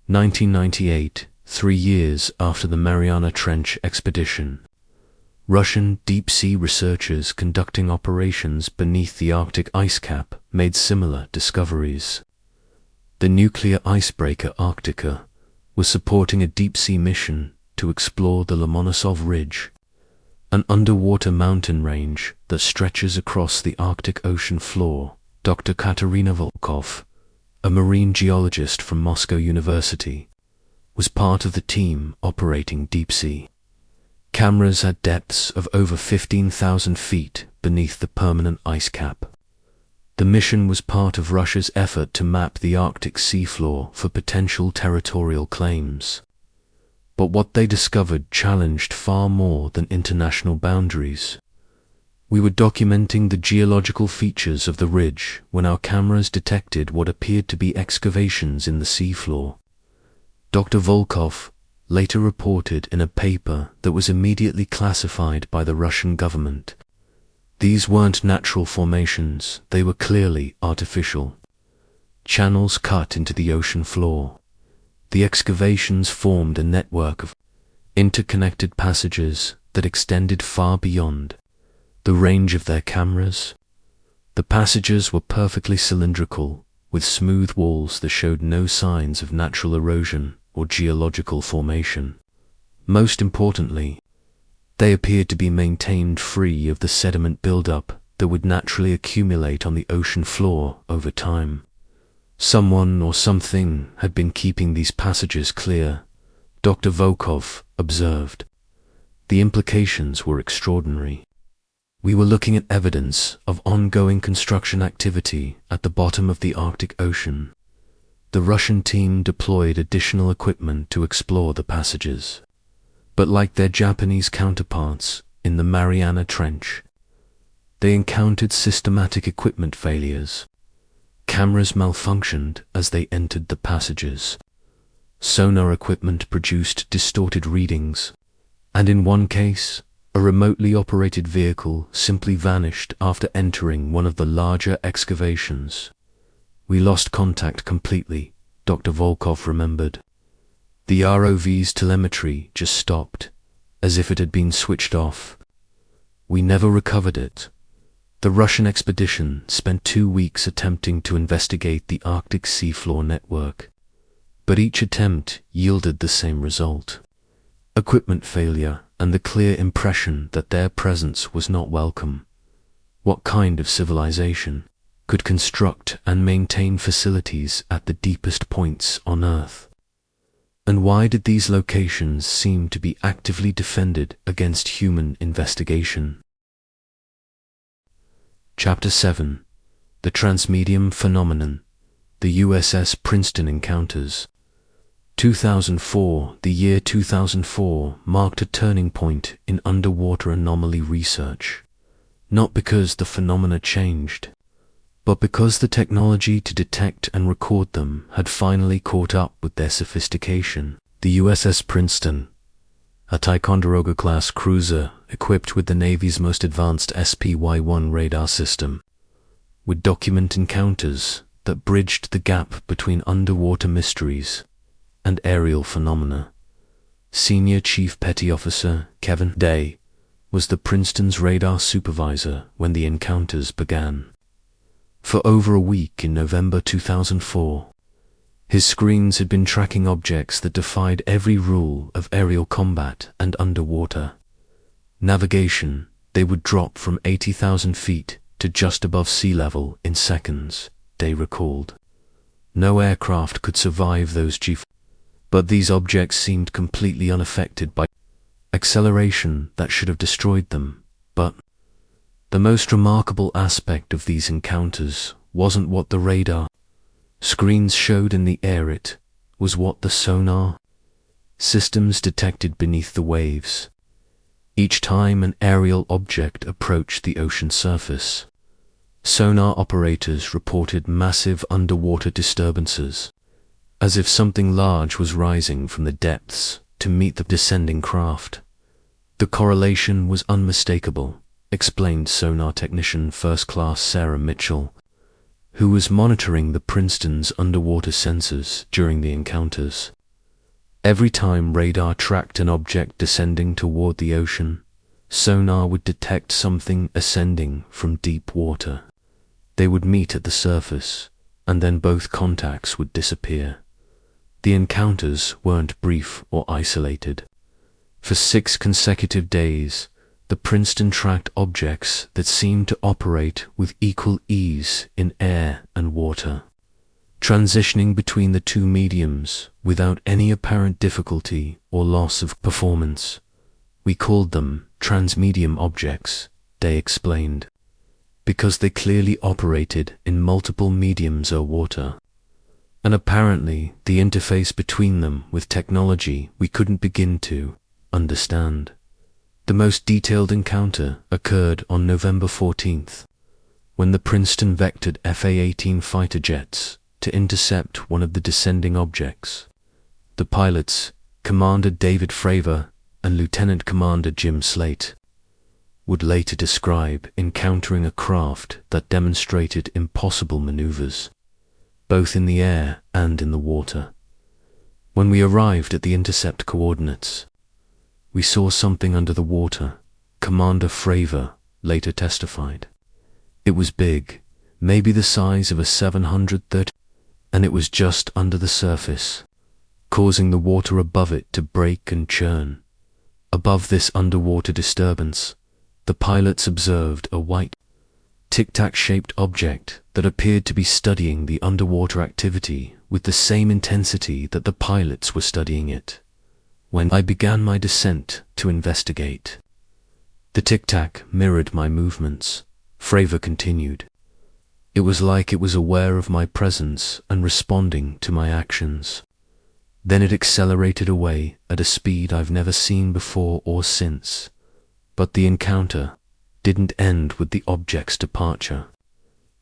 1998, 3 years after the Mariana Trench expedition. Russian deep-sea researchers conducting operations beneath the Arctic ice cap made similar discoveries. The nuclear icebreaker Antarctica was supporting a deep-sea mission to explore the Lomonosov Ridge, an underwater mountain range that stretches across the Arctic Ocean floor. Dr. Katerina Volkov, a marine geologist from Moscow University, was part of the team operating deep-sea Cameras at depths of over 15,000 feet beneath the permanent ice cap. The mission was part of Russia's effort to map the Arctic seafloor for potential territorial claims. But what they discovered challenged far more than international boundaries. We were documenting the geological features of the ridge when our cameras detected what appeared to be excavations in the seafloor. Dr. Volkov later reported in a paper that was immediately classified by the Russian government. These weren't natural formations, they were clearly artificial. Channels cut into the ocean floor. The excavations formed a network of interconnected passages that extended far beyond the range of their cameras. The passages were perfectly cylindrical, with smooth walls that showed no signs of natural erosion or geological formation. Most importantly, they appeared to be maintained free of the sediment buildup that would naturally accumulate on the ocean floor over time. Someone or something had been keeping these passages clear, Dr. Volkov observed. The implications were extraordinary. We were looking at evidence of ongoing construction activity at the bottom of the Arctic Ocean. The Russian team deployed additional equipment to explore the passages. But like their Japanese counterparts in the Mariana Trench, they encountered systematic equipment failures. Cameras malfunctioned as they entered the passages. Sonar equipment produced distorted readings, and in one case, a remotely operated vehicle simply vanished after entering one of the larger excavations. We lost contact completely, Dr. Volkov remembered. The ROV's telemetry just stopped, as if it had been switched off. We never recovered it. The Russian expedition spent 2 weeks attempting to investigate the Arctic seafloor network, but each attempt yielded the same result: equipment failure and the clear impression that their presence was not welcome. What kind of civilization could construct and maintain facilities at the deepest points on Earth? And why did these locations seem to be actively defended against human investigation? Chapter 7. The Transmedium Phenomenon. The USS Princeton Encounters. 2004. The year 2004 marked a turning point in underwater anomaly research. Not because the phenomena changed, but because the technology to detect and record them had finally caught up with their sophistication. The USS Princeton, a Ticonderoga-class cruiser equipped with the Navy's most advanced SPY-1 radar system, would document encounters that bridged the gap between underwater mysteries and aerial phenomena. Senior Chief Petty Officer Kevin Day was the Princeton's radar supervisor when the encounters began. For over a week in November 2004, his screens had been tracking objects that defied every rule of aerial combat and underwater navigation. They would drop from 80,000 feet to just above sea level in seconds, Day recalled. No aircraft could survive those G-forces, but these objects seemed completely unaffected by acceleration that should have destroyed them. But the most remarkable aspect of these encounters wasn't what the radar screens showed in the air, it was what the sonar systems detected beneath the waves. Each time an aerial object approached the ocean surface, sonar operators reported massive underwater disturbances, as if something large was rising from the depths to meet the descending craft. The correlation was unmistakable, explained sonar technician First Class Sarah Mitchell, who was monitoring the Princeton's underwater sensors during the encounters. Every time radar tracked an object descending toward the ocean, sonar would detect something ascending from deep water. They would meet at the surface, and then both contacts would disappear. The encounters weren't brief or isolated. For 6 consecutive days, the Princeton tracked objects that seemed to operate with equal ease in air and water, transitioning between the two mediums without any apparent difficulty or loss of performance. We called them transmedium objects, they explained, because they clearly operated in multiple mediums of water, and apparently the interface between them with technology we couldn't begin to understand. The most detailed encounter occurred on November 14th, when the Princeton vectored FA-18 fighter jets to intercept one of the descending objects. The pilots, Commander David Fravor and Lieutenant Commander Jim Slate, would later describe encountering a craft that demonstrated impossible maneuvers, both in the air and in the water. When we arrived at the intercept coordinates, we saw something under the water, Commander Fravor later testified. It was big, maybe the size of a 730, and it was just under the surface, causing the water above it to break and churn. Above this underwater disturbance, the pilots observed a white, tic-tac-shaped object that appeared to be studying the underwater activity with the same intensity that the pilots were studying it. When I began my descent to investigate, the tic-tac mirrored my movements, Fravor continued. It was like it was aware of my presence and responding to my actions. Then it accelerated away at a speed I've never seen before or since. But the encounter didn't end with the object's departure.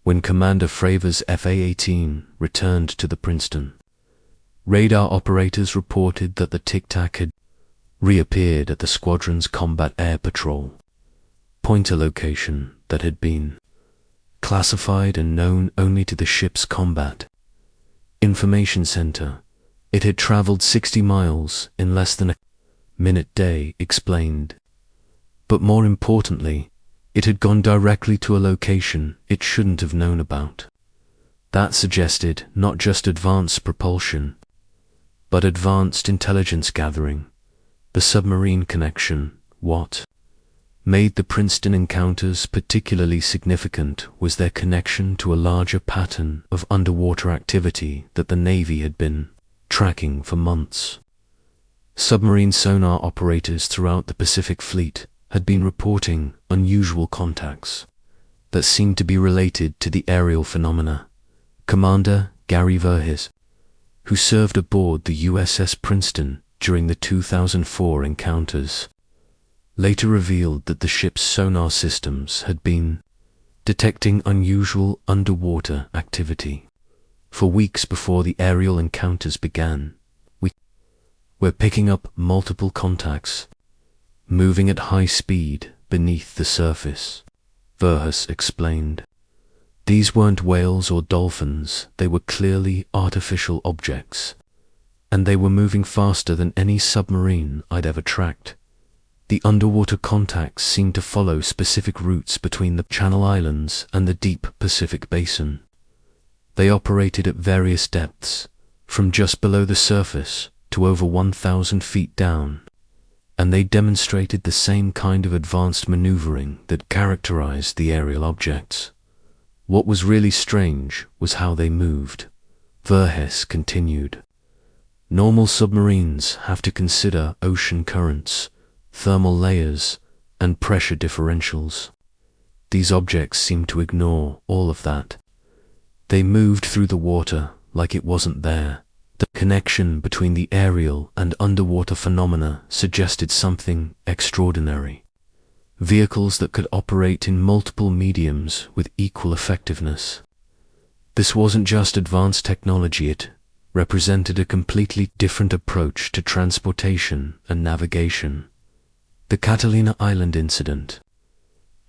When Commander Fravor's FA-18 returned to the Princeton, radar operators reported that the tic-tac had reappeared at the squadron's combat air patrol pointer location that had been classified and known only to the ship's combat information center. It had traveled 60 miles in less than a minute, Day explained. But more importantly, it had gone directly to a location it shouldn't have known about. That suggested not just advanced propulsion, but advanced intelligence gathering. The submarine connection, what made the Princeton encounters particularly significant was their connection to a larger pattern of underwater activity that the Navy had been tracking for months. Submarine sonar operators throughout the Pacific Fleet had been reporting unusual contacts that seemed to be related to the aerial phenomena. Commander Gary Verhis, who served aboard the USS Princeton during the 2004 encounters, later revealed that the ship's sonar systems had been detecting unusual underwater activity. For weeks before the aerial encounters began, we were picking up multiple contacts, moving at high speed beneath the surface, Verhis explained. These weren't whales or dolphins, they were clearly artificial objects, and they were moving faster than any submarine I'd ever tracked. The underwater contacts seemed to follow specific routes between the Channel Islands and the deep Pacific Basin. They operated at various depths, from just below the surface to over 1,000 feet down, and they demonstrated the same kind of advanced maneuvering that characterized the aerial objects. What was really strange was how they moved, Verhis continued. Normal submarines have to consider ocean currents, thermal layers, and pressure differentials. These objects seemed to ignore all of that. They moved through the water like it wasn't there. The connection between the aerial and underwater phenomena suggested something extraordinary. Vehicles that could operate in multiple mediums with equal effectiveness. This wasn't just advanced technology, it represented a completely different approach to transportation and navigation. The Catalina Island incident,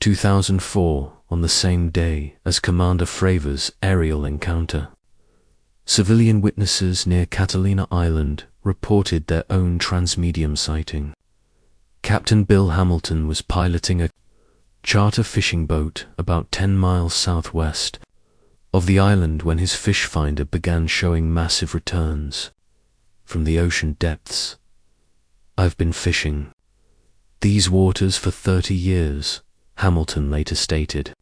2004, on the same day as Commander Fravor's aerial encounter. Civilian witnesses near Catalina Island reported their own transmedium sighting. Captain Bill Hamilton was piloting a charter fishing boat about 10 miles southwest of the island when his fish finder began showing massive returns from the ocean depths. I've been fishing these waters for 30 years, Hamilton later stated.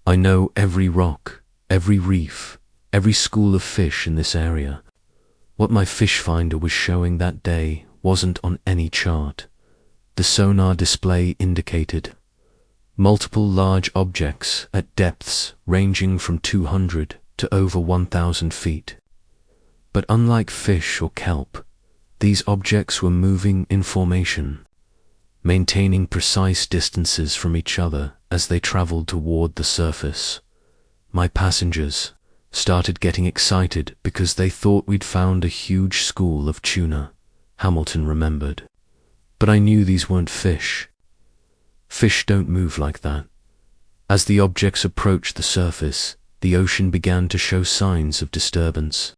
I know every rock, every reef, every school of fish in this area. What my fish finder was showing that day wasn't on any chart. the sonar display indicated multiple large objects at depths ranging from 200 to over 1,000 feet. But unlike fish or kelp, these objects were moving in formation, maintaining precise distances from each other as they traveled toward the surface. My passengers started getting excited because they thought we'd found a huge school of tuna, Hamilton remembered. But I knew these weren't fish. Fish don't move like that. As the objects approached the surface, the ocean began to show signs of disturbance.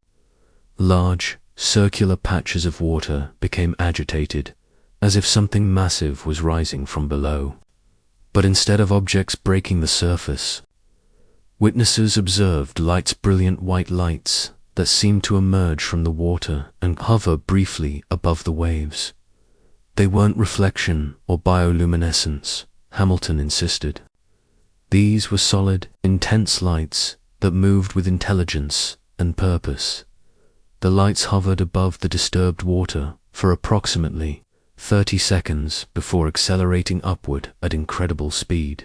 Large, circular patches of water became agitated, as if something massive was rising from below. But instead of objects breaking the surface, witnesses observed brilliant white lights that seemed to emerge from the water and hover briefly above the waves. They weren't reflection or bioluminescence, Hamilton insisted. These were solid, intense lights that moved with intelligence and purpose. The lights hovered above the disturbed water for approximately 30 seconds before accelerating upward at incredible speed,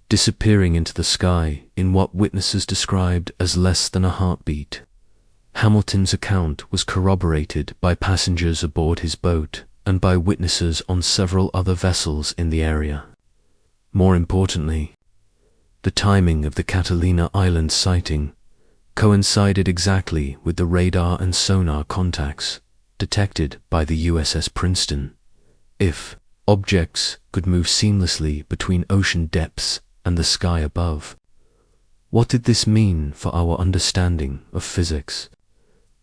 disappearing into the sky in what witnesses described as less than a heartbeat. Hamilton's account was corroborated by passengers aboard his boat and by witnesses on several other vessels in the area. More importantly, the timing of the Catalina Island sighting coincided exactly with the radar and sonar contacts detected by the USS Princeton. If objects could move seamlessly between ocean depths and the sky above, what did this mean for our understanding of physics?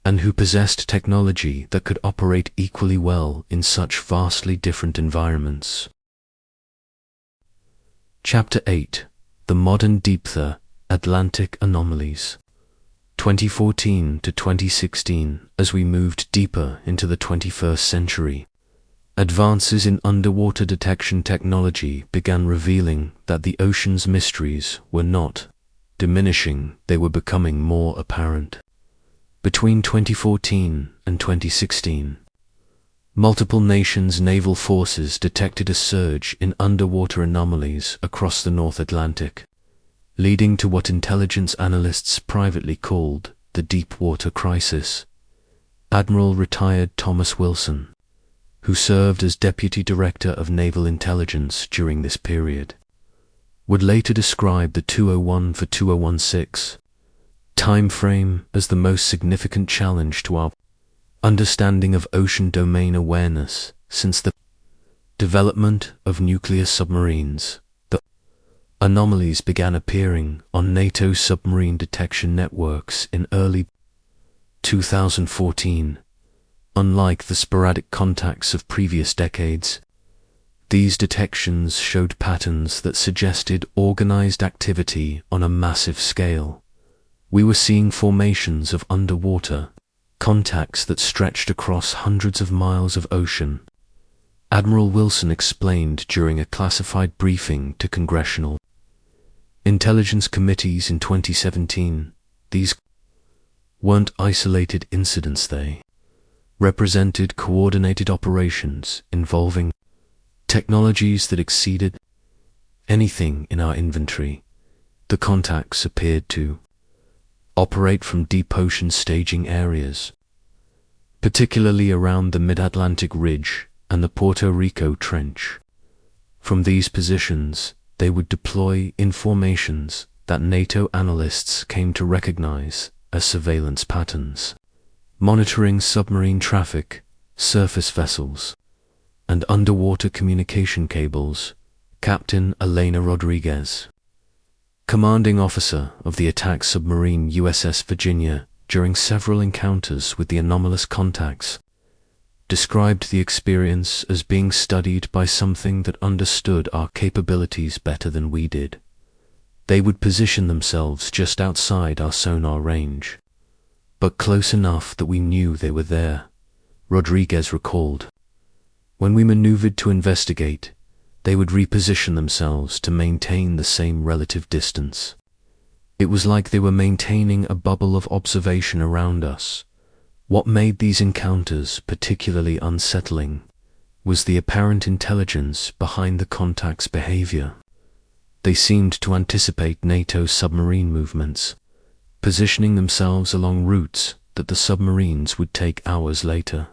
And who possessed technology that could operate equally well in such vastly different environments? Chapter 8: The Modern Deepther Atlantic Anomalies. 2014 to 2016. As we moved deeper into the 21st century, advances in underwater detection technology began revealing that the ocean's mysteries were not diminishing, they were becoming more apparent. Between 2014 and 2016, multiple nations' naval forces detected a surge in underwater anomalies across the North Atlantic, leading to what intelligence analysts privately called the Deepwater Crisis. Admiral retired Thomas Wilson, who served as Deputy Director of Naval Intelligence during this period, would later describe the 2001 to 2016 time frame as the most significant challenge to our understanding of ocean domain awareness since the development of nuclear submarines. The anomalies began appearing on NATO submarine detection networks in early 2014. Unlike the sporadic contacts of previous decades, these detections showed patterns that suggested organized activity on a massive scale. We were seeing formations of underwater contacts that stretched across hundreds of miles of ocean. Admiral Wilson explained during a classified briefing to congressional intelligence committees in 2017, these weren't isolated incidents, they represented coordinated operations involving technologies that exceeded anything in our inventory. The contacts appeared to operate from deep ocean staging areas, particularly around the Mid-Atlantic Ridge and the Puerto Rico Trench. From these positions, they would deploy in formations that NATO analysts came to recognize as surveillance patterns, monitoring submarine traffic, surface vessels, and underwater communication cables. Captain Elena Rodriguez, commanding officer of the attack submarine USS Virginia during several encounters with the anomalous contacts, described the experience as being studied by something that understood our capabilities better than we did. They would position themselves just outside our sonar range, but close enough that we knew they were there, Rodriguez recalled. When we maneuvered to investigate, they would reposition themselves to maintain the same relative distance. It was like they were maintaining a bubble of observation around us. What made these encounters particularly unsettling was the apparent intelligence behind the contact's behavior. They seemed to anticipate NATO's submarine movements, positioning themselves along routes that the submarines would take hours later.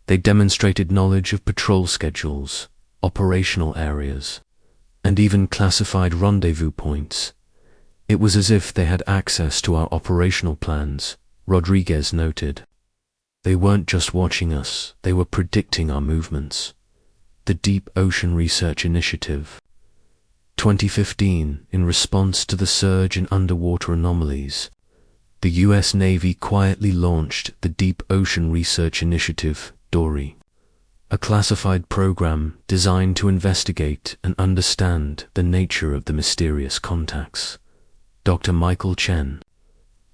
They demonstrated knowledge of patrol schedules, operational areas, and even classified rendezvous points. It was as if they had access to our operational plans, Rodriguez noted. They weren't just watching us, they were predicting our movements. The Deep Ocean Research Initiative. 2015, in response to the surge in underwater anomalies, the U.S. Navy quietly launched the Deep Ocean Research Initiative, DORI, a classified program designed to investigate and understand the nature of the mysterious contacts. Dr. Michael Chen,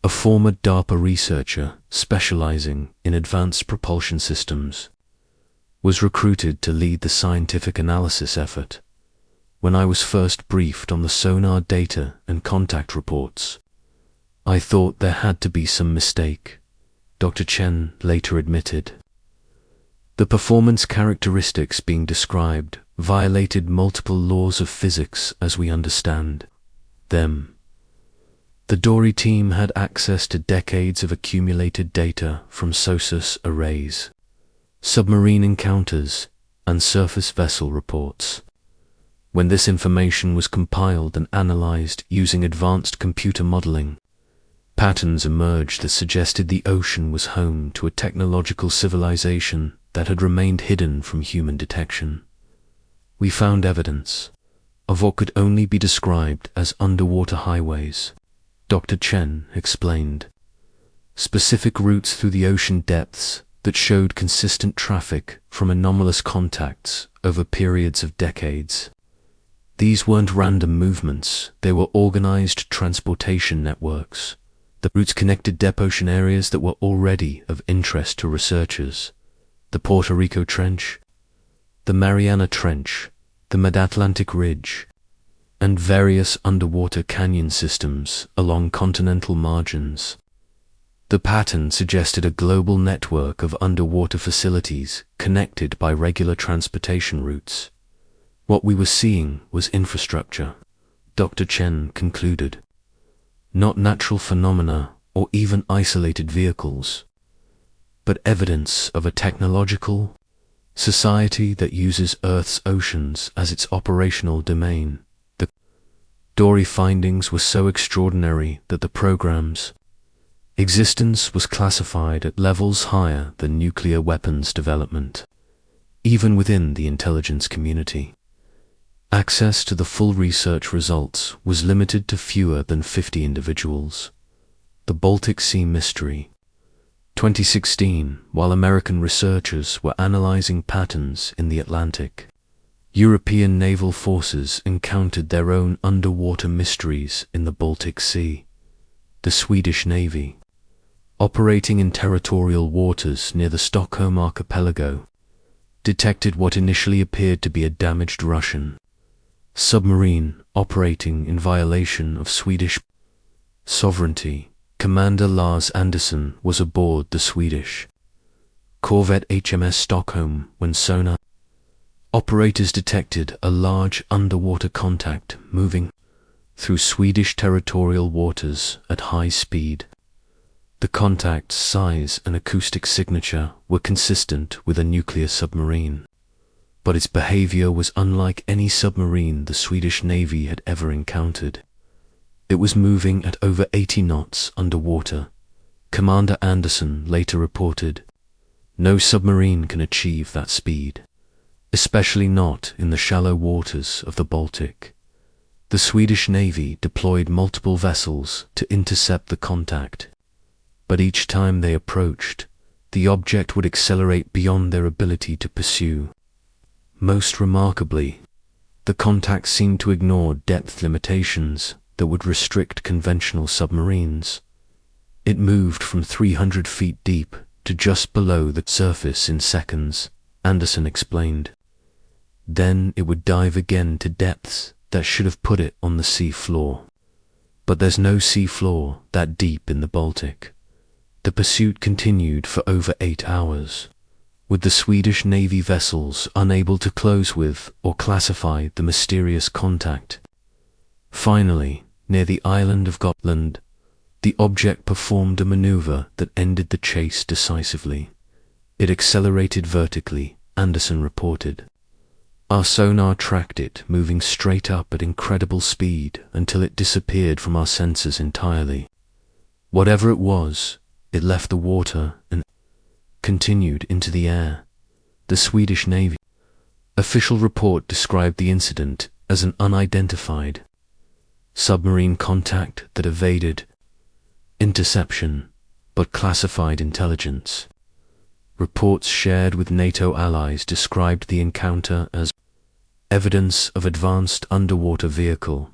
a former DARPA researcher specializing in advanced propulsion systems, was recruited to lead the scientific analysis effort. When I was first briefed on the sonar data and contact reports, I thought there had to be some mistake, Dr. Chen later admitted. The performance characteristics being described violated multiple laws of physics as we understand them. The DORI team had access to decades of accumulated data from SOSUS arrays, submarine encounters, and surface vessel reports. When this information was compiled and analyzed using advanced computer modeling, patterns emerged that suggested the ocean was home to a technological civilization that had remained hidden from human detection. We found evidence of what could only be described as underwater highways, Dr. Chen explained. Specific routes through the ocean depths that showed consistent traffic from anomalous contacts over periods of decades. These weren't random movements, they were organized transportation networks. The routes connected deep ocean areas that were already of interest to researchers. The Puerto Rico Trench, the Mariana Trench, the Mid-Atlantic Ridge, and various underwater canyon systems along continental margins. The pattern suggested a global network of underwater facilities connected by regular transportation routes. What we were seeing was infrastructure, Dr. Chen concluded, not natural phenomena or even isolated vehicles, but evidence of a technological society that uses Earth's oceans as its operational domain. The DORI findings were so extraordinary that the program's existence was classified at levels higher than nuclear weapons development, even within the intelligence community. Access to the full research results was limited to fewer than 50 individuals. The Baltic Sea Mystery. 2016, while American researchers were analyzing patterns in the Atlantic, European naval forces encountered their own underwater mysteries in the Baltic Sea. The Swedish Navy, operating in territorial waters near the Stockholm archipelago, detected what initially appeared to be a damaged Russian submarine operating in violation of Swedish sovereignty. Commander Lars Andersson was aboard the Swedish corvette HMS Stockholm when sonar operators detected a large underwater contact moving through Swedish territorial waters at high speed. The contact's size and acoustic signature were consistent with a nuclear submarine, but its behavior was unlike any submarine the Swedish Navy had ever encountered. It was moving at over 80 knots underwater. Commander Andersson later reported, "No submarine can achieve that speed, especially not in the shallow waters of the Baltic." The Swedish Navy deployed multiple vessels to intercept the contact, but each time they approached, the object would accelerate beyond their ability to pursue. Most remarkably, the contact seemed to ignore depth limitations that would restrict conventional submarines. It moved from 300 feet deep to just below the surface in seconds, Anderson explained. Then it would dive again to depths that should have put it on the sea floor. But there's no sea floor that deep in the Baltic. The pursuit continued for over 8 hours, with the Swedish Navy vessels unable to close with or classify the mysterious contact. Finally, near the island of Gotland, the object performed a maneuver that ended the chase decisively. It accelerated vertically, Anderson reported. Our sonar tracked it, moving straight up at incredible speed until it disappeared from our sensors entirely. Whatever it was, it left the water and continued into the air. The Swedish Navy official report described the incident as an unidentified submarine contact that evaded interception but classified intelligence. Reports shared with NATO allies described the encounter as evidence of advanced underwater vehicle,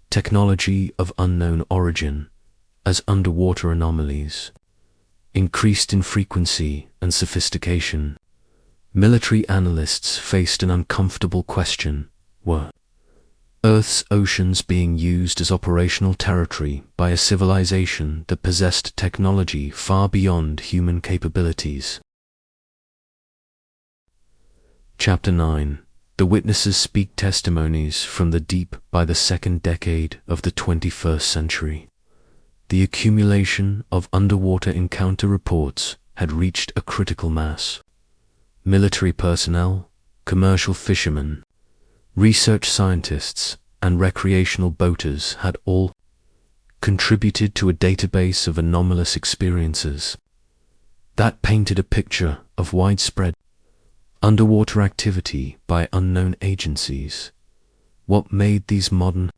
technology of unknown origin, as underwater anomalies, increased in frequency and sophistication. Military analysts faced an uncomfortable question: were Earth's oceans being used as operational territory by a civilization that possessed technology far beyond human capabilities? Chapter 9. The witnesses speak testimonies from the deep by the second decade of the 21st century. The accumulation of underwater encounter reports had reached a critical mass. Military personnel, commercial fishermen, research scientists, and recreational boaters had all contributed to a database of anomalous experiences that painted a picture of widespread underwater activity by unknown agencies. What made these modern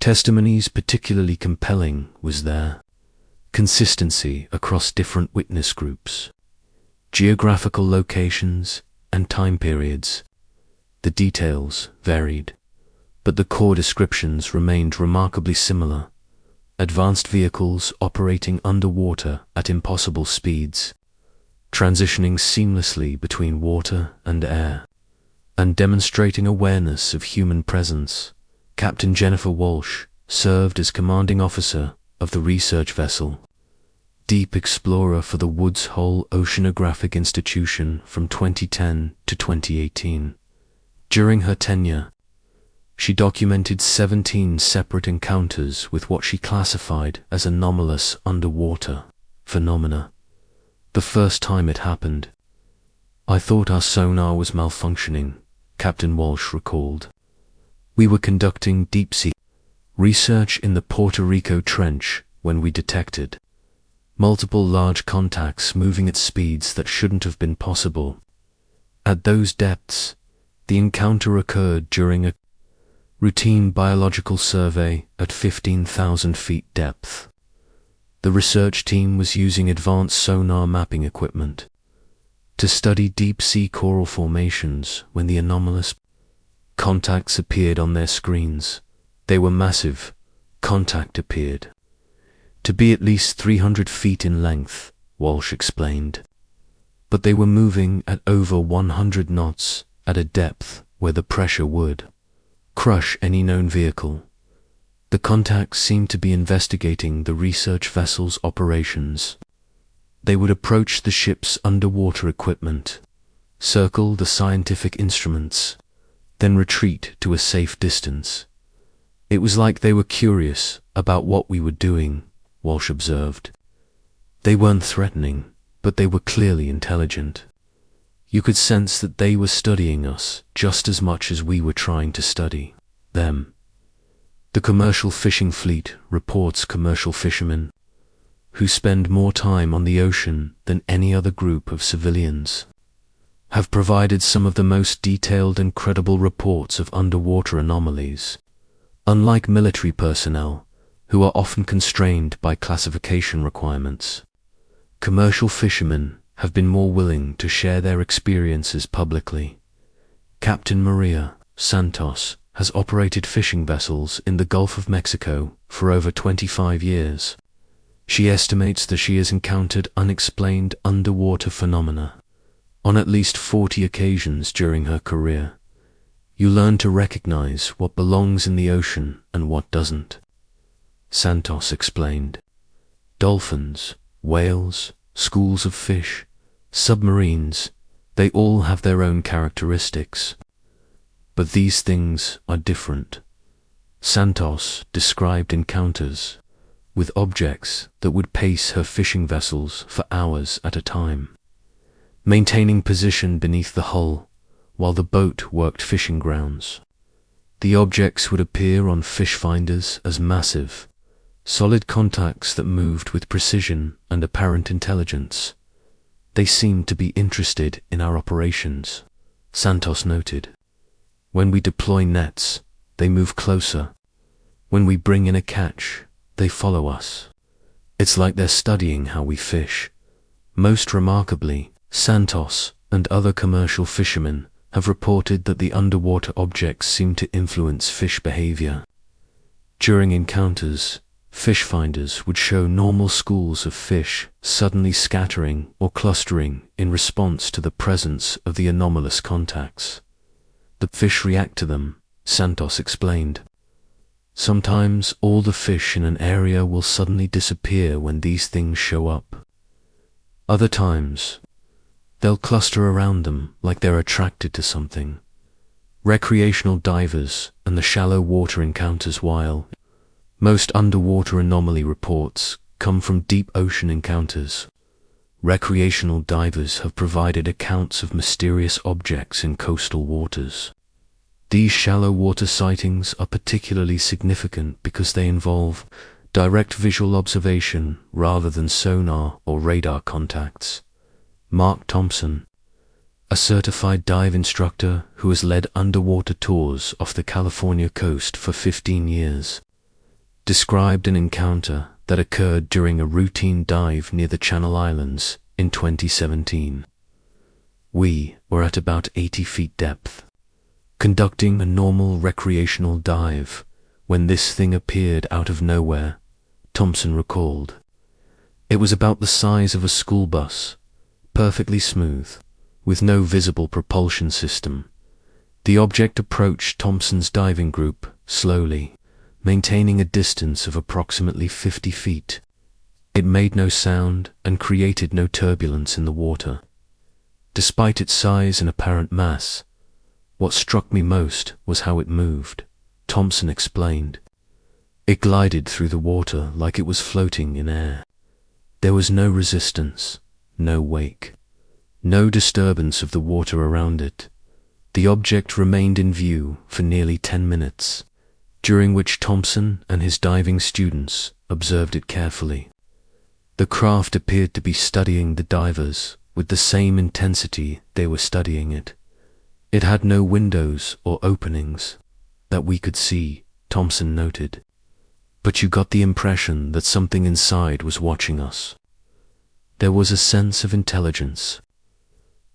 testimonies particularly compelling was their consistency across different witness groups, geographical locations, and time periods. The details varied, but the core descriptions remained remarkably similar. Advanced vehicles operating underwater at impossible speeds, transitioning seamlessly between water and air, and demonstrating awareness of human presence. Captain Jennifer Walsh served as commanding officer of the research vessel Deep Explorer for the Woods Hole Oceanographic Institution from 2010 to 2018. During her tenure, she documented 17 separate encounters with what she classified as anomalous underwater phenomena. The first time it happened, "I thought our sonar was malfunctioning," Captain Walsh recalled. "We were conducting deep-sea research in the Puerto Rico Trench when we detected multiple large contacts moving at speeds that shouldn't have been possible. At those depths, the encounter occurred during a routine biological survey at 15,000 feet depth. The research team was using advanced sonar mapping equipment to study deep-sea coral formations when the anomalous contacts appeared on their screens. They were massive. Contact appeared to be at least 300 feet in length," Walsh explained. "But they were moving at over 100 knots at a depth where the pressure would crush any known vehicle. The contacts seemed to be investigating the research vessel's operations. They would approach the ship's underwater equipment, circle the scientific instruments, then retreat to a safe distance. It was like they were curious about what we were doing," Walsh observed. "They weren't threatening, but they were clearly intelligent. You could sense that they were studying us just as much as we were trying to study them." The commercial fishing fleet reports commercial fishermen who spend more time on the ocean than any other group of civilians have provided some of the most detailed and credible reports of underwater anomalies. Unlike military personnel, who are often constrained by classification requirements, commercial fishermen have been more willing to share their experiences publicly. Captain Maria Santos has operated fishing vessels in the Gulf of Mexico for over 25 years. She estimates that she has encountered unexplained underwater phenomena on at least 40 occasions during her career. You learn to recognize what belongs in the ocean and what doesn't, Santos explained. Dolphins, whales, schools of fish, submarines, They all have their own characteristics. But these things are different. Santos described encounters with objects that would pace her fishing vessels for hours at a time, maintaining position beneath the hull while the boat worked fishing grounds. The objects would appear on fish finders as massive, solid contacts that moved with precision and apparent intelligence. They seemed to be interested in our operations, Santos noted. When we deploy nets, they move closer. When we bring in a catch, they follow us. It's like they're studying how we fish. Most remarkably, Santos and other commercial fishermen have reported that the underwater objects seem to influence fish behavior. During encounters, fish finders would show normal schools of fish suddenly scattering or clustering in response to the presence of the anomalous contacts. The fish react to them, Santos explained. Sometimes all the fish in an area will suddenly disappear when these things show up. Other times, they'll cluster around them like they're attracted to something. Recreational divers and the shallow water encounters. While most underwater anomaly reports come from deep ocean encounters, recreational divers have provided accounts of mysterious objects in coastal waters. These shallow water sightings are particularly significant because they involve direct visual observation rather than sonar or radar contacts. Mark Thompson, a certified dive instructor who has led underwater tours off the California coast for 15 years, described an encounter that occurred during a routine dive near the Channel Islands in 2017. We were at about 80 feet depth, conducting a normal recreational dive, when this thing appeared out of nowhere, Thompson recalled. It was about the size of a school bus, perfectly smooth, with no visible propulsion system. The object approached Thompson's diving group slowly, maintaining a distance of approximately 50 feet. It made no sound and created no turbulence in the water. Despite its size and apparent mass, what struck me most was how it moved, Thompson explained. It glided through the water like it was floating in air. There was no resistance, no wake, no disturbance of the water around it. The object remained in view for nearly 10 minutes, during which Thompson and his diving students observed it carefully. The craft appeared to be studying the divers with the same intensity they were studying it. It had no windows or openings that we could see, Thompson noted, but you got the impression that something inside was watching us. There was a sense of intelligence,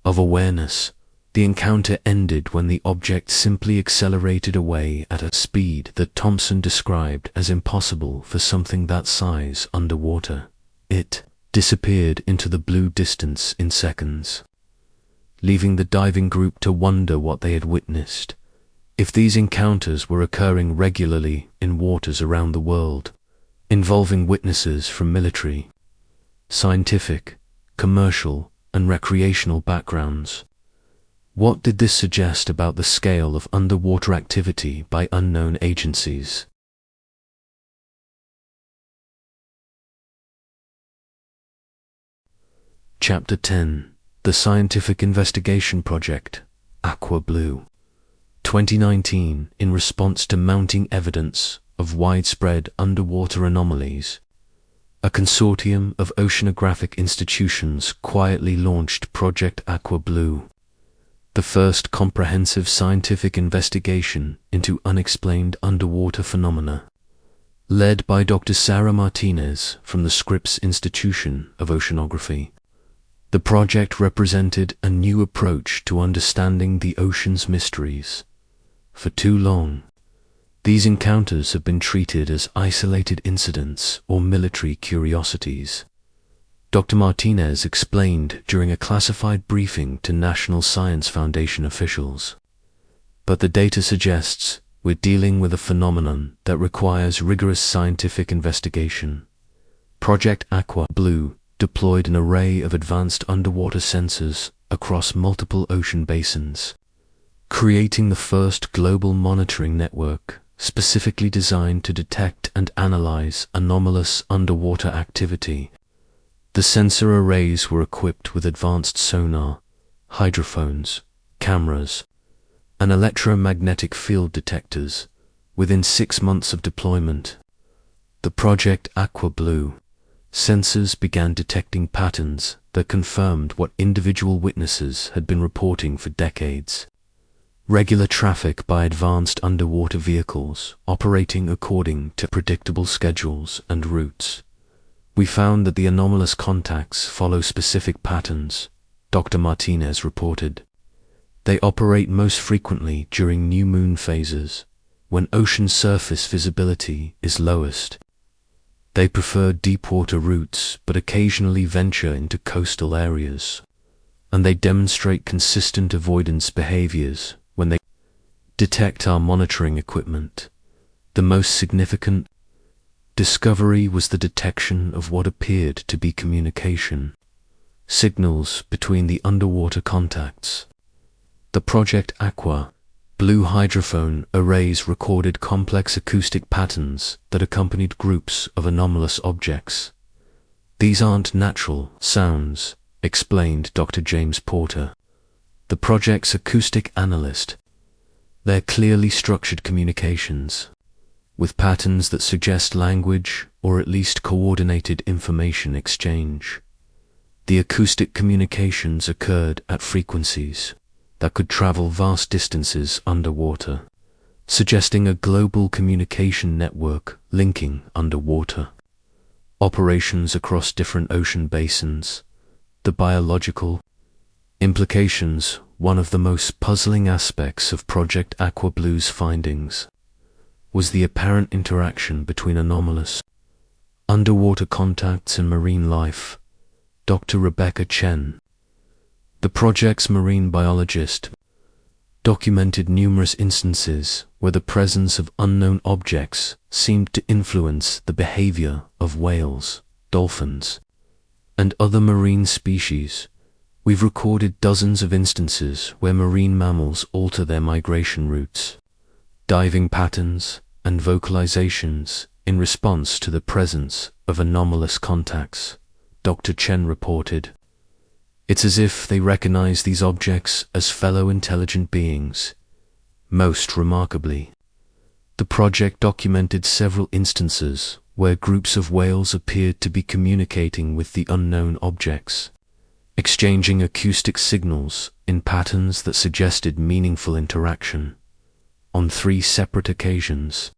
of awareness. The encounter ended when the object simply accelerated away at a speed that Thompson described as impossible for something that size underwater. It disappeared into the blue distance in seconds, leaving the diving group to wonder what they had witnessed. If these encounters were occurring regularly in waters around the world, involving witnesses from military, scientific, commercial, and recreational backgrounds, what did this suggest about the scale of underwater activity by unknown agencies? Chapter 10. The Scientific Investigation Project, Aqua Blue. 2019. In response to mounting evidence of widespread underwater anomalies, a consortium of oceanographic institutions quietly launched Project Aqua Blue, the first comprehensive scientific investigation into unexplained underwater phenomena. Led by Dr. Sarah Martinez from the Scripps Institution of Oceanography, the project represented a new approach to understanding the ocean's mysteries. For too long, these encounters have been treated as isolated incidents or military curiosities. Dr. Martinez explained during a classified briefing to National Science Foundation officials. But the data suggests we're dealing with a phenomenon that requires rigorous scientific investigation. Project Aqua Blue deployed an array of advanced underwater sensors across multiple ocean basins, creating the first global monitoring network specifically designed to detect and analyze anomalous underwater activity. The sensor arrays were equipped with advanced sonar, hydrophones, cameras, and electromagnetic field detectors. Within 6 months of deployment, the Project Aqua Blue sensors began detecting patterns that confirmed what individual witnesses had been reporting for decades. Regular traffic by advanced underwater vehicles operating according to predictable schedules and routes. We found that the anomalous contacts follow specific patterns, Dr. Martinez reported. They operate most frequently during new moon phases, when ocean surface visibility is lowest. They prefer deepwater routes but occasionally venture into coastal areas, and they demonstrate consistent avoidance behaviors when they detect our monitoring equipment. The most significant discovery was the detection of what appeared to be communication signals between the underwater contacts. The Project Aqua Blue hydrophone arrays recorded complex acoustic patterns that accompanied groups of anomalous objects. These aren't natural sounds, explained Dr. James Porter, the project's acoustic analyst. They're clearly structured communications, with patterns that suggest language or at least coordinated information exchange. The acoustic communications occurred at frequencies that could travel vast distances underwater, suggesting a global communication network linking underwater operations across different ocean basins. The biological implications, one of the most puzzling aspects of Project Aqua Blue's findings, was the apparent interaction between anomalous underwater contacts and marine life. Dr. Rebecca Chen, the project's marine biologist, documented numerous instances where the presence of unknown objects seemed to influence the behavior of whales, dolphins, and other marine species. We've recorded dozens of instances where marine mammals alter their migration routes, diving patterns, and vocalizations in response to the presence of anomalous contacts, Dr. Chen reported. It's as if they recognize these objects as fellow intelligent beings. Most remarkably, the project documented several instances where groups of whales appeared to be communicating with the unknown objects, exchanging acoustic signals in patterns that suggested meaningful interaction. On 3 separate occasions,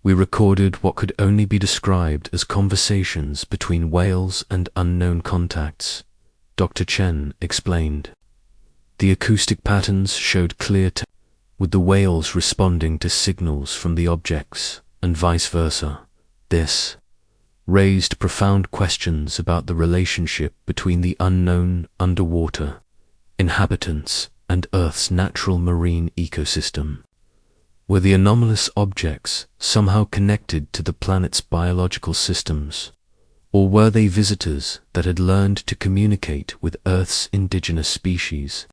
we recorded what could only be described as conversations between whales and unknown contacts, Dr. Chen explained. The acoustic patterns showed clear with the whales responding to signals from the objects, and vice versa. This raised profound questions about the relationship between the unknown underwater inhabitants and Earth's natural marine ecosystem. Were the anomalous objects somehow connected to the planet's biological systems, or were they visitors that had learned to communicate with Earth's indigenous species?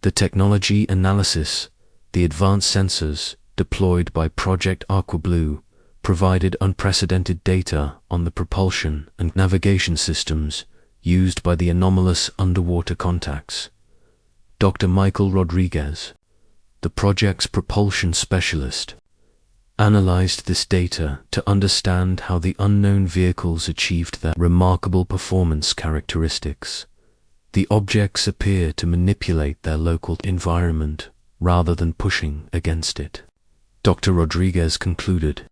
The technology analysis, the advanced sensors deployed by Project Aqua Blue, provided unprecedented data on the propulsion and navigation systems used by the anomalous underwater contacts. Dr. Michael Rodriguez, the project's propulsion specialist, analyzed this data to understand how the unknown vehicles achieved their remarkable performance characteristics. The objects appear to manipulate their local environment rather than pushing against it. Dr. Rodriguez concluded,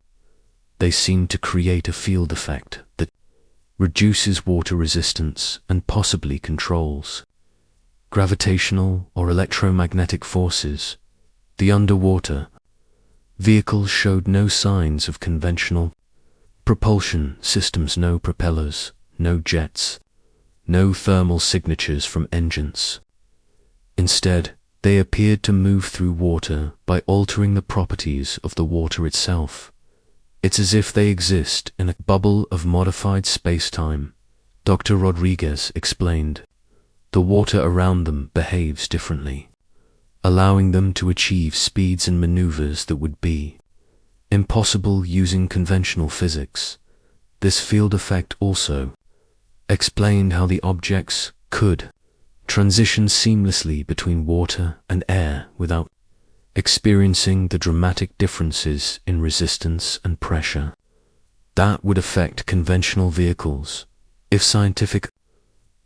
they seem to create a field effect that reduces water resistance and possibly controls gravitational or electromagnetic forces. The underwater vehicles showed no signs of conventional propulsion systems, no propellers, no jets, no thermal signatures from engines. Instead, they appeared to move through water by altering the properties of the water itself. It's as if they exist in a bubble of modified space-time, Dr. Rodriguez explained. the water around them behaves differently, allowing them to achieve speeds and maneuvers that would be impossible using conventional physics. This field effect also explained how the objects could transition seamlessly between water and air without experiencing the dramatic differences in resistance and pressure that would affect conventional vehicles if scientific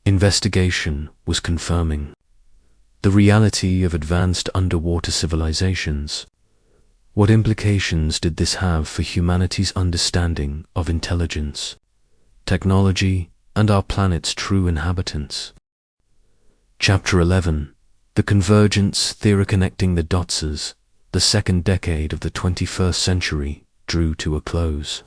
investigation was confirming the reality of advanced underwater civilizations. What implications did this have for humanity's understanding of intelligence, technology, and our planet's true inhabitants? Chapter 11. The Convergence Theory. Connecting the dots as the second decade of the 21st century drew to a close.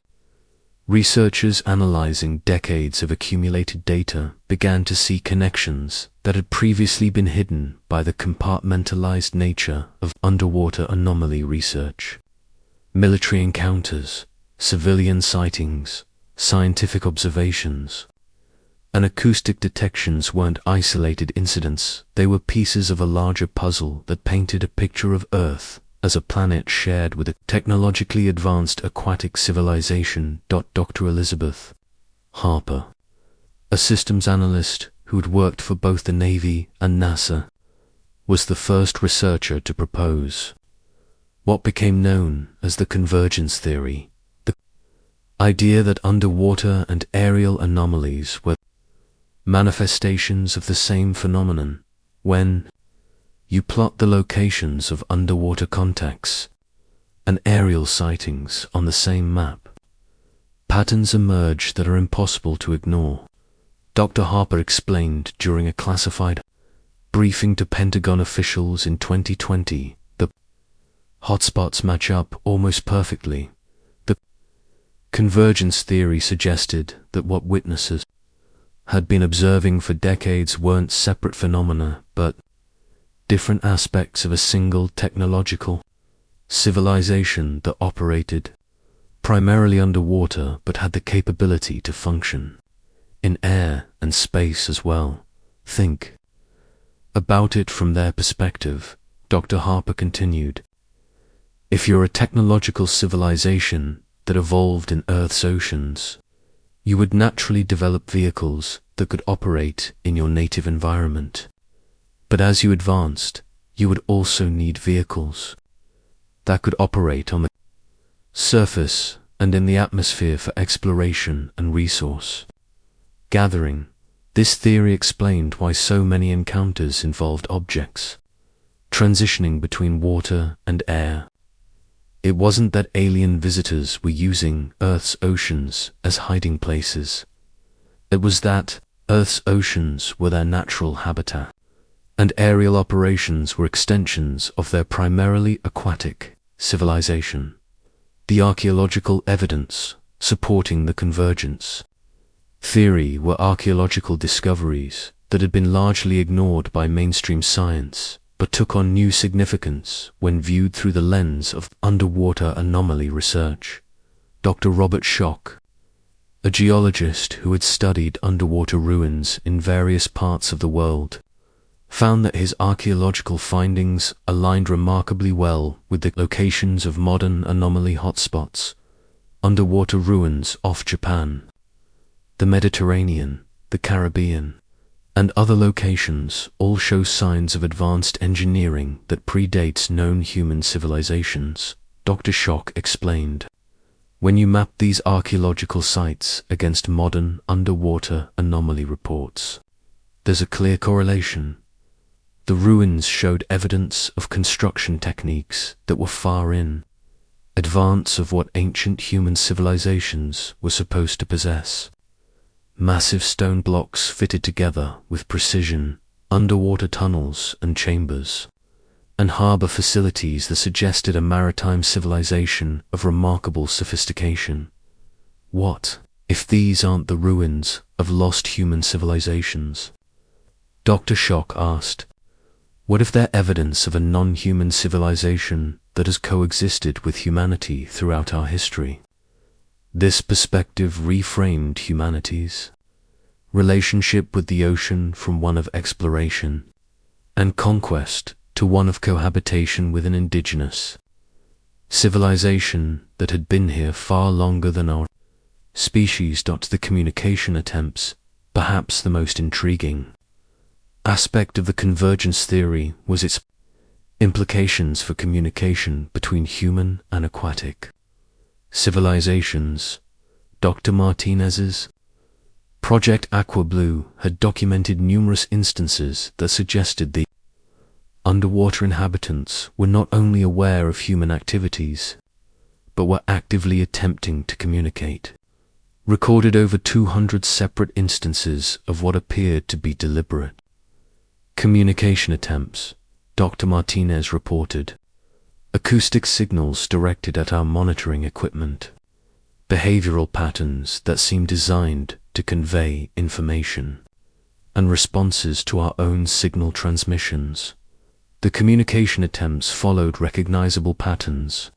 Researchers analyzing decades of accumulated data began to see connections that had previously been hidden by the compartmentalized nature of underwater anomaly research. Military encounters, civilian sightings, scientific observations, and acoustic detections weren't isolated incidents, they were pieces of a larger puzzle that painted a picture of Earth as a planet shared with a technologically advanced aquatic civilization. Dr. Elizabeth Harper, a systems analyst who had worked for both the Navy and NASA, was the first researcher to propose what became known as the convergence theory, the idea that underwater and aerial anomalies were manifestations of the same phenomenon. When you plot the locations of underwater contacts and aerial sightings on the same map, patterns emerge that are impossible to ignore. Dr. Harper explained during a classified briefing to Pentagon officials in 2020, the hotspots match up almost perfectly. The convergence theory suggested that what witnesses had been observing for decades weren't separate phenomena, but different aspects of a single technological civilization that operated primarily underwater but had the capability to function in air and space as well. Think about it from their perspective, Dr. Harper continued. If you're a technological civilization that evolved in Earth's oceans, you would naturally develop vehicles that could operate in your native environment. But as you advanced, you would also need vehicles that could operate on the surface and in the atmosphere for exploration and resource gathering. This theory explained why so many encounters involved objects transitioning between water and air. It wasn't that alien visitors were using Earth's oceans as hiding places. It was that Earth's oceans were their natural habitat, and aerial operations were extensions of their primarily aquatic civilization. The archaeological evidence supporting the convergence theory were archaeological discoveries that had been largely ignored by mainstream science, but took on new significance when viewed through the lens of underwater anomaly research. Dr. Robert Schoch, a geologist who had studied underwater ruins in various parts of the world, found that his archaeological findings aligned remarkably well with the locations of modern anomaly hotspots. Underwater ruins off Japan, the Mediterranean, the Caribbean, and other locations all show signs of advanced engineering that predates known human civilizations, Dr. Schoch explained. When you map these archaeological sites against modern underwater anomaly reports, there's a clear correlation. The ruins showed evidence of construction techniques that were far in advance of what ancient human civilizations were supposed to possess. Massive stone blocks fitted together with precision, underwater tunnels and chambers, and harbor facilities that suggested a maritime civilization of remarkable sophistication. What if these aren't the ruins of lost human civilizations? Dr. Schoch asked. What if they're evidence of a non-human civilization that has coexisted with humanity throughout our history? This perspective reframed humanity's relationship with the ocean from one of exploration and conquest to one of cohabitation with an indigenous civilization that had been here far longer than our species. The communication attempts, perhaps the most intriguing aspect of the convergence theory, was its implications for communication between human and aquatic civilizations. Dr. Martinez's Project Aqua Blue had documented numerous instances that suggested the underwater inhabitants were not only aware of human activities, but were actively attempting to communicate. Recorded over 200 separate instances of what appeared to be deliberate communication attempts, Dr. Martinez reported. Acoustic signals directed at our monitoring equipment. Behavioral patterns that seemed designed to convey information. And responses to our own signal transmissions. The communication attempts followed recognizable patterns,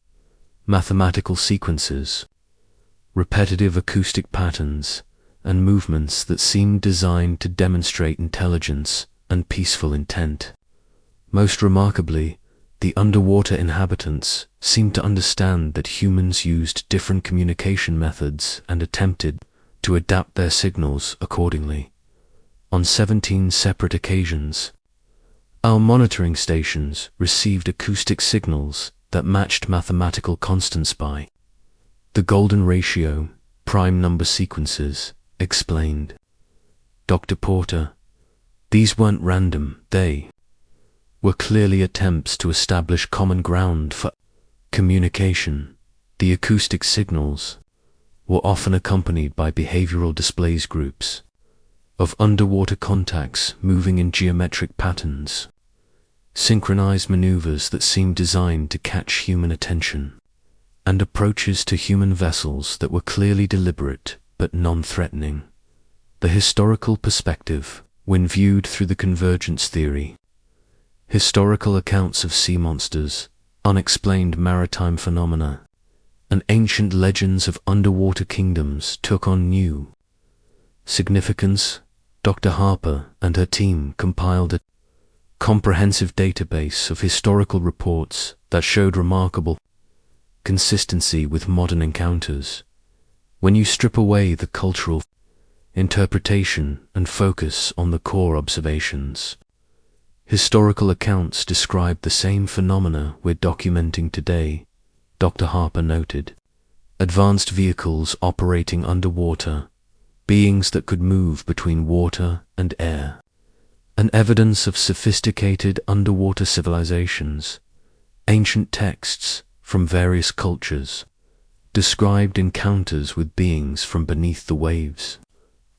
mathematical sequences, repetitive acoustic patterns, and movements that seemed designed to demonstrate intelligence and peaceful intent. Most remarkably, the underwater inhabitants seemed to understand that humans used different communication methods and attempted to adapt their signals accordingly. On 17 separate occasions, our monitoring stations received acoustic signals that matched mathematical constants by the golden ratio, prime number sequences, explained Dr. Porter. These weren't random, they were clearly attempts to establish common ground for communication. The acoustic signals were often accompanied by behavioral displays, groups of underwater contacts moving in geometric patterns, synchronized maneuvers that seemed designed to catch human attention, and approaches to human vessels that were clearly deliberate but non-threatening. The historical perspective, when viewed through the convergence theory, historical accounts of sea monsters, unexplained maritime phenomena, and ancient legends of underwater kingdoms took on new significance. Dr. Harper and her team compiled a comprehensive database of historical reports that showed remarkable consistency with modern encounters. When you strip away the cultural interpretation and focus on the core observations, historical accounts describe the same phenomena we're documenting today. Dr. Harper noted advanced vehicles operating underwater, beings that could move between water and air, and evidence of sophisticated underwater civilizations. Ancient texts from various cultures described encounters with beings from beneath the waves,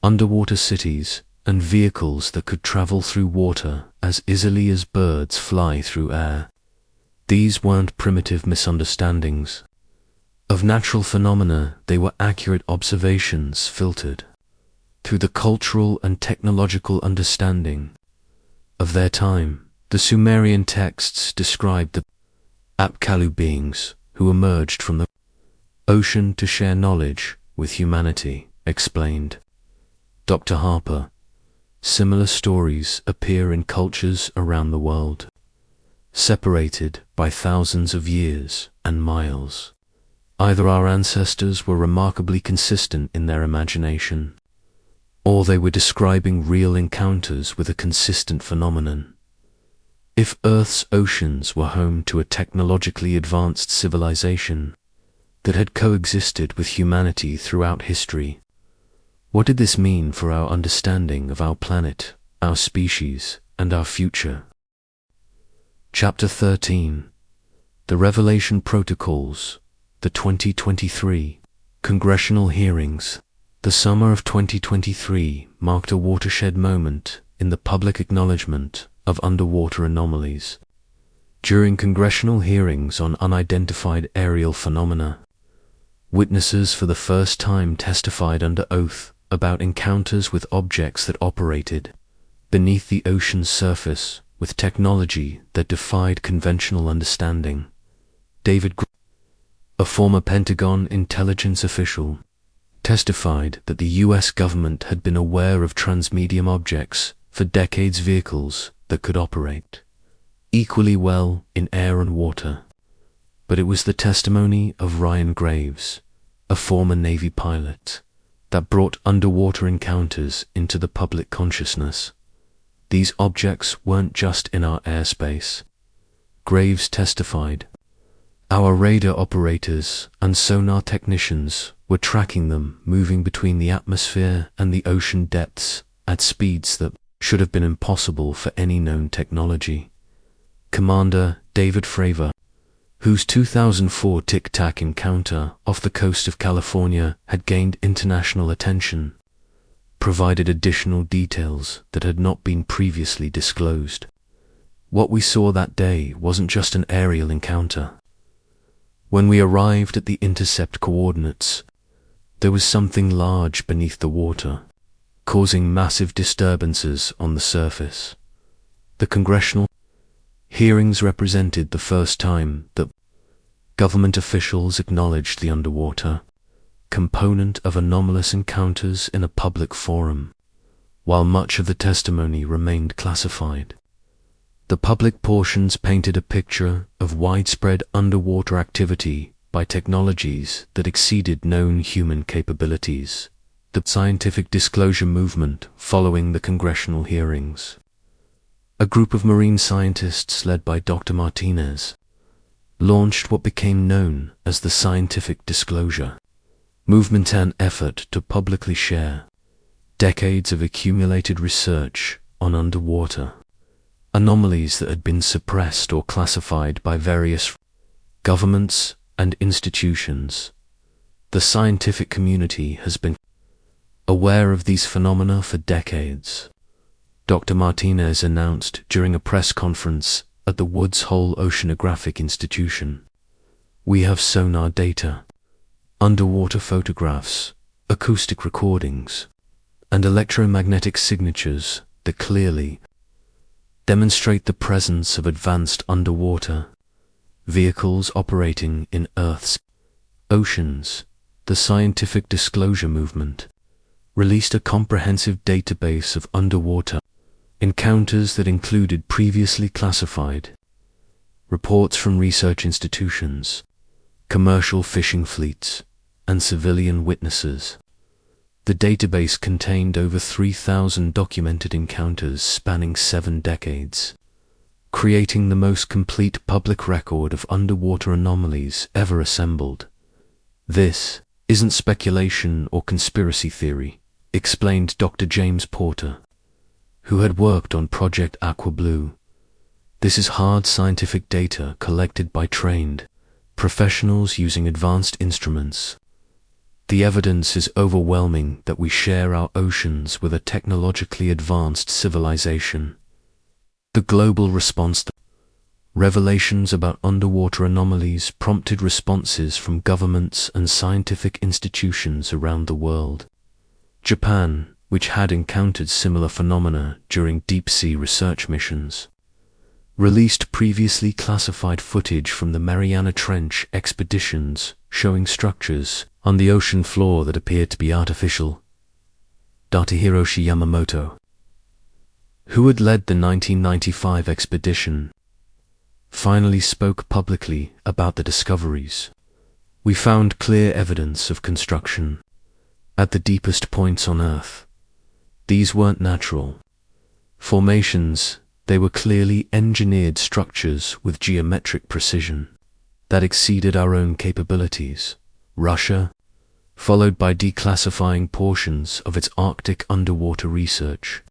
underwater cities, and vehicles that could travel through water as easily as birds fly through air. These weren't primitive misunderstandings of natural phenomena, they were accurate observations filtered through the cultural and technological understanding of their time. The Sumerian texts described the Apkallu beings who emerged from the ocean to share knowledge with humanity, explained Dr. Harper. Similar stories appear in cultures around the world, separated by thousands of years and miles. Either our ancestors were remarkably consistent in their imagination, or they were describing real encounters with a consistent phenomenon. If Earth's oceans were home to a technologically advanced civilization that had coexisted with humanity throughout history, what did this mean for our understanding of our planet, our species, and our future? Chapter 13. The Revelation Protocols, the 2023 Congressional Hearings. The summer of 2023 marked a watershed moment in the public acknowledgement of underwater anomalies. During congressional hearings on unidentified aerial phenomena, witnesses for the first time testified under oath about encounters with objects that operated beneath the ocean's surface with technology that defied conventional understanding. David Gray, a former Pentagon intelligence official, testified that the US government had been aware of transmedium objects for decades, vehicles that could operate equally well in air and water. But it was the testimony of Ryan Graves, a former Navy pilot, that brought underwater encounters into the public consciousness. These objects weren't just in our airspace. Graves testified, "Our radar operators and sonar technicians were tracking them moving between the atmosphere and the ocean depths at speeds that should have been impossible for any known technology." Commander David Fravor, whose 2004 Tic Tac encounter off the coast of California had gained international attention, provided additional details that had not been previously disclosed. What we saw that day wasn't just an aerial encounter. When we arrived at the intercept coordinates, there was something large beneath the water, causing massive disturbances on the surface. The congressional hearings represented the first time that government officials acknowledged the underwater component of anomalous encounters in a public forum, while much of the testimony remained classified. The public portions painted a picture of widespread underwater activity by technologies that exceeded known human capabilities. The scientific disclosure movement following the congressional hearings. A group of marine scientists led by Dr. Martinez launched what became known as the scientific disclosure movement, an effort to publicly share decades of accumulated research on underwater anomalies that had been suppressed or classified by various governments and institutions. The scientific community has been aware of these phenomena for decades. Dr. Martinez announced during a press conference at the Woods Hole Oceanographic Institution, "We have sonar data, underwater photographs, acoustic recordings, and electromagnetic signatures that clearly demonstrate the presence of advanced underwater vehicles operating in Earth's oceans." The scientific disclosure movement released a comprehensive database of underwater encounters that included previously classified reports from research institutions, commercial fishing fleets, and civilian witnesses. The database contained over 3,000 documented encounters spanning 7 decades, creating the most complete public record of underwater anomalies ever assembled. "This isn't speculation or conspiracy theory," explained Dr. James Porter, who had worked on Project Aqua Blue. "This is hard scientific data collected by trained professionals using advanced instruments. The evidence is overwhelming that we share our oceans with a technologically advanced civilization." The global response to revelations about underwater anomalies prompted responses from governments and scientific institutions around the world. Japan, which had encountered similar phenomena during deep-sea research missions, released previously classified footage from the Mariana Trench expeditions showing structures on the ocean floor that appeared to be artificial. Dr. Hiroshi Yamamoto, who had led the 1995 expedition, finally spoke publicly about the discoveries. "We found clear evidence of construction at the deepest points on Earth. These weren't natural formations, they were clearly engineered structures with geometric precision that exceeded our own capabilities." Russia, followed by declassifying portions of its Arctic underwater research,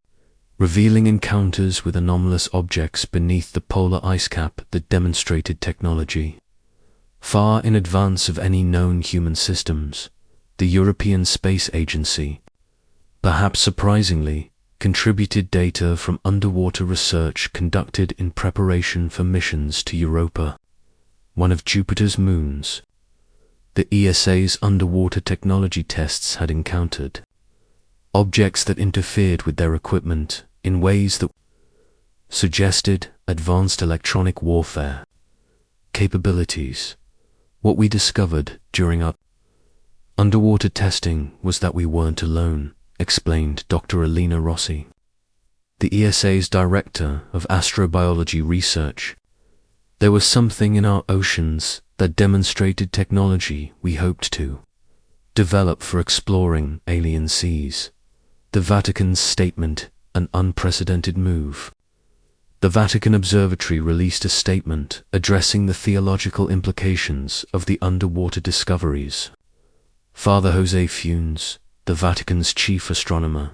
revealing encounters with anomalous objects beneath the polar ice cap that demonstrated technology far in advance of any known human systems. The European Space Agency, perhaps surprisingly, contributed data from underwater research conducted in preparation for missions to Europa, one of Jupiter's moons. The ESA's underwater technology tests had encountered objects that interfered with their equipment in ways that suggested advanced electronic warfare capabilities. What we discovered during our Underwater testing was that we weren't alone, explained Dr. Alina Rossi, the ESA's Director of Astrobiology Research. There was something in our oceans that demonstrated technology we hoped to develop for exploring alien seas. The Vatican's statement, an unprecedented move. The Vatican Observatory released a statement addressing the theological implications of the underwater discoveries. Father Jose Funes, the Vatican's chief astronomer,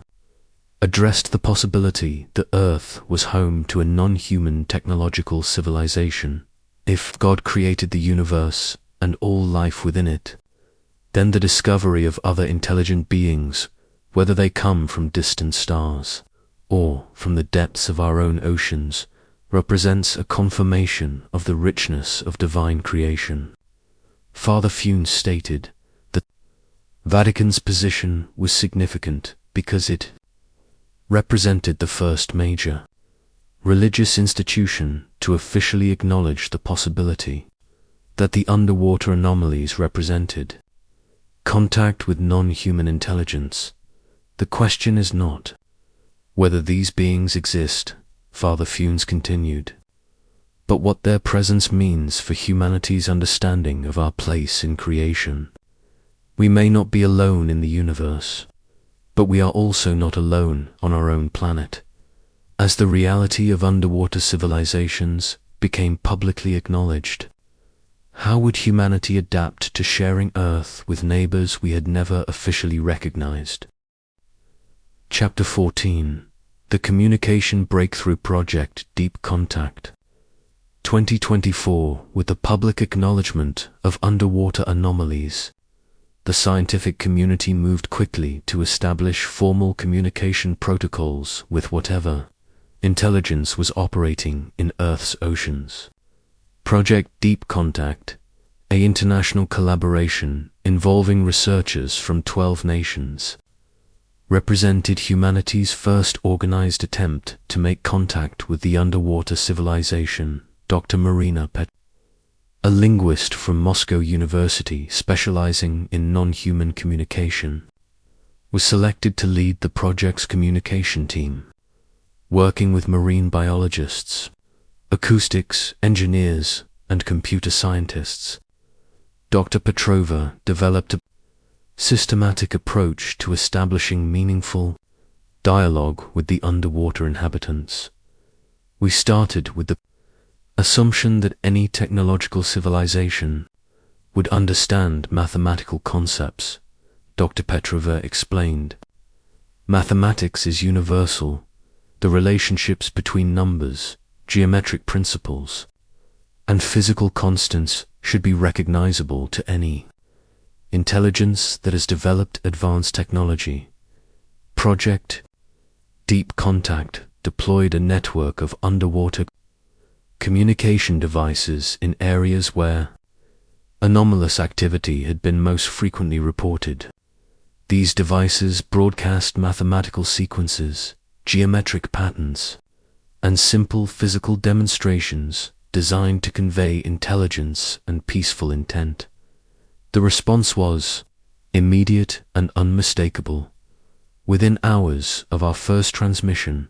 addressed the possibility that Earth was home to a non-human technological civilization. If God created the universe and all life within it, then the discovery of other intelligent beings, whether they come from distant stars or from the depths of our own oceans, represents a confirmation of the richness of divine creation. Father Funes stated that Vatican's position was significant because it represented the first major religious institution to officially acknowledge the possibility that the underwater anomalies represented contact with non-human intelligence. The question is not whether these beings exist, Father Funes continued, but what their presence means for humanity's understanding of our place in creation. We may not be alone in the universe, but we are also not alone on our own planet. As the reality of underwater civilizations became publicly acknowledged, how would humanity adapt to sharing Earth with neighbors we had never officially recognized? Chapter 14. The Communication Breakthrough Project Deep Contact. 2024. With the public acknowledgement of underwater anomalies, the scientific community moved quickly to establish formal communication protocols with whatever intelligence was operating in Earth's oceans. Project Deep Contact, an international collaboration involving researchers from 12 nations, represented humanity's first organized attempt to make contact with the underwater civilization. Dr. Marina Pet, a linguist from Moscow University specializing in non-human communication, was selected to lead the project's communication team, working with marine biologists, acoustics engineers, and computer scientists. Dr. Petrova developed a systematic approach to establishing meaningful dialogue with the underwater inhabitants. We started with the assumption that any technological civilization would understand mathematical concepts, Dr. Petrova explained. Mathematics is universal. The relationships between numbers, geometric principles, and physical constants should be recognizable to any intelligence that has developed advanced technology. Project Deep Contact deployed a network of underwater communication devices in areas where anomalous activity had been most frequently reported. These devices broadcast mathematical sequences, geometric patterns, and simple physical demonstrations designed to convey intelligence and peaceful intent. The response was immediate and unmistakable. Within hours of our first transmission,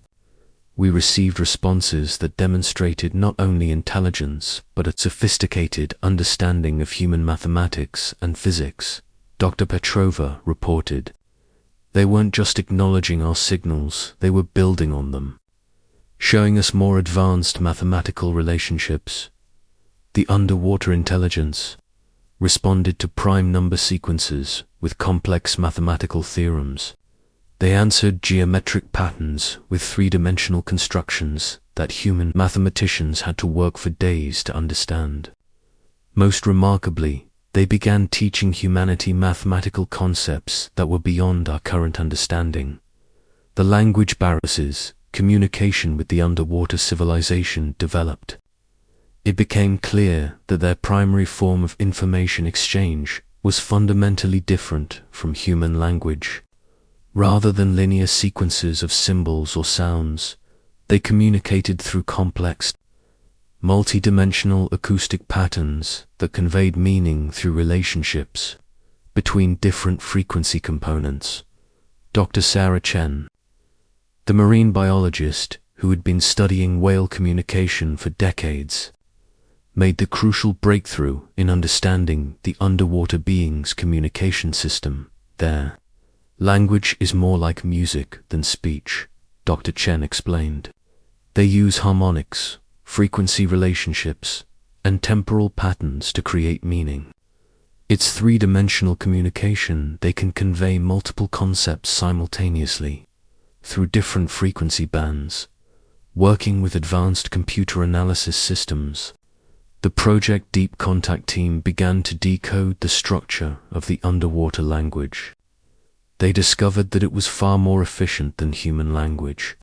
we received responses that demonstrated not only intelligence but a sophisticated understanding of human mathematics and physics, Dr. Petrova reported. They weren't just acknowledging our signals, they were building on them, showing us more advanced mathematical relationships. The underwater intelligence responded to prime number sequences with complex mathematical theorems. They answered geometric patterns with three-dimensional constructions that human mathematicians had to work for days to understand. Most remarkably, they began teaching humanity mathematical concepts that were beyond our current understanding. The language barriers, communication with the underwater civilization developed. It became clear that their primary form of information exchange was fundamentally different from human language. Rather than linear sequences of symbols or sounds, they communicated through complex, multi-dimensional acoustic patterns that conveyed meaning through relationships, between different frequency components. Dr. Sarah Chen, the marine biologist who had been studying whale communication for decades, made the crucial breakthrough in understanding the underwater beings' communication system. Their language is more like music than speech, Dr. Chen explained. They use harmonics, frequency relationships, and temporal patterns to create meaning. It's three-dimensional communication. They can convey multiple concepts simultaneously through different frequency bands, working with advanced computer analysis systems. The Project Deep Contact team began to decode the structure of the underwater language. They discovered that it was far more efficient than human language,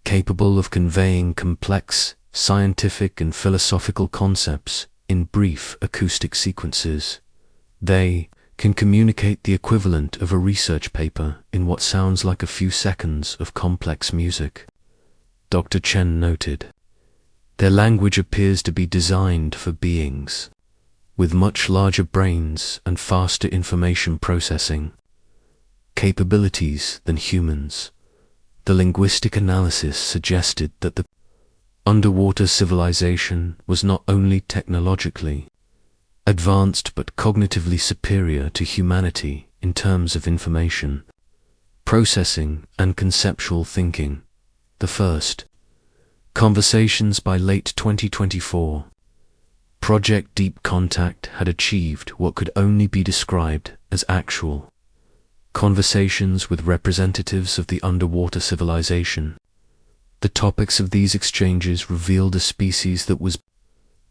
capable of conveying complex scientific and philosophical concepts in brief acoustic sequences. They can communicate the equivalent of a research paper in what sounds like a few seconds of complex music, Dr. Chen noted. Their language appears to be designed for beings with much larger brains and faster information processing capabilities than humans. The linguistic analysis suggested that the underwater civilization was not only technologically advanced but cognitively superior to humanity in terms of information processing and conceptual thinking. The first conversations by late 2024. Project Deep Contact had achieved what could only be described as actual conversations with representatives of the underwater civilization. The topics of these exchanges revealed a species that was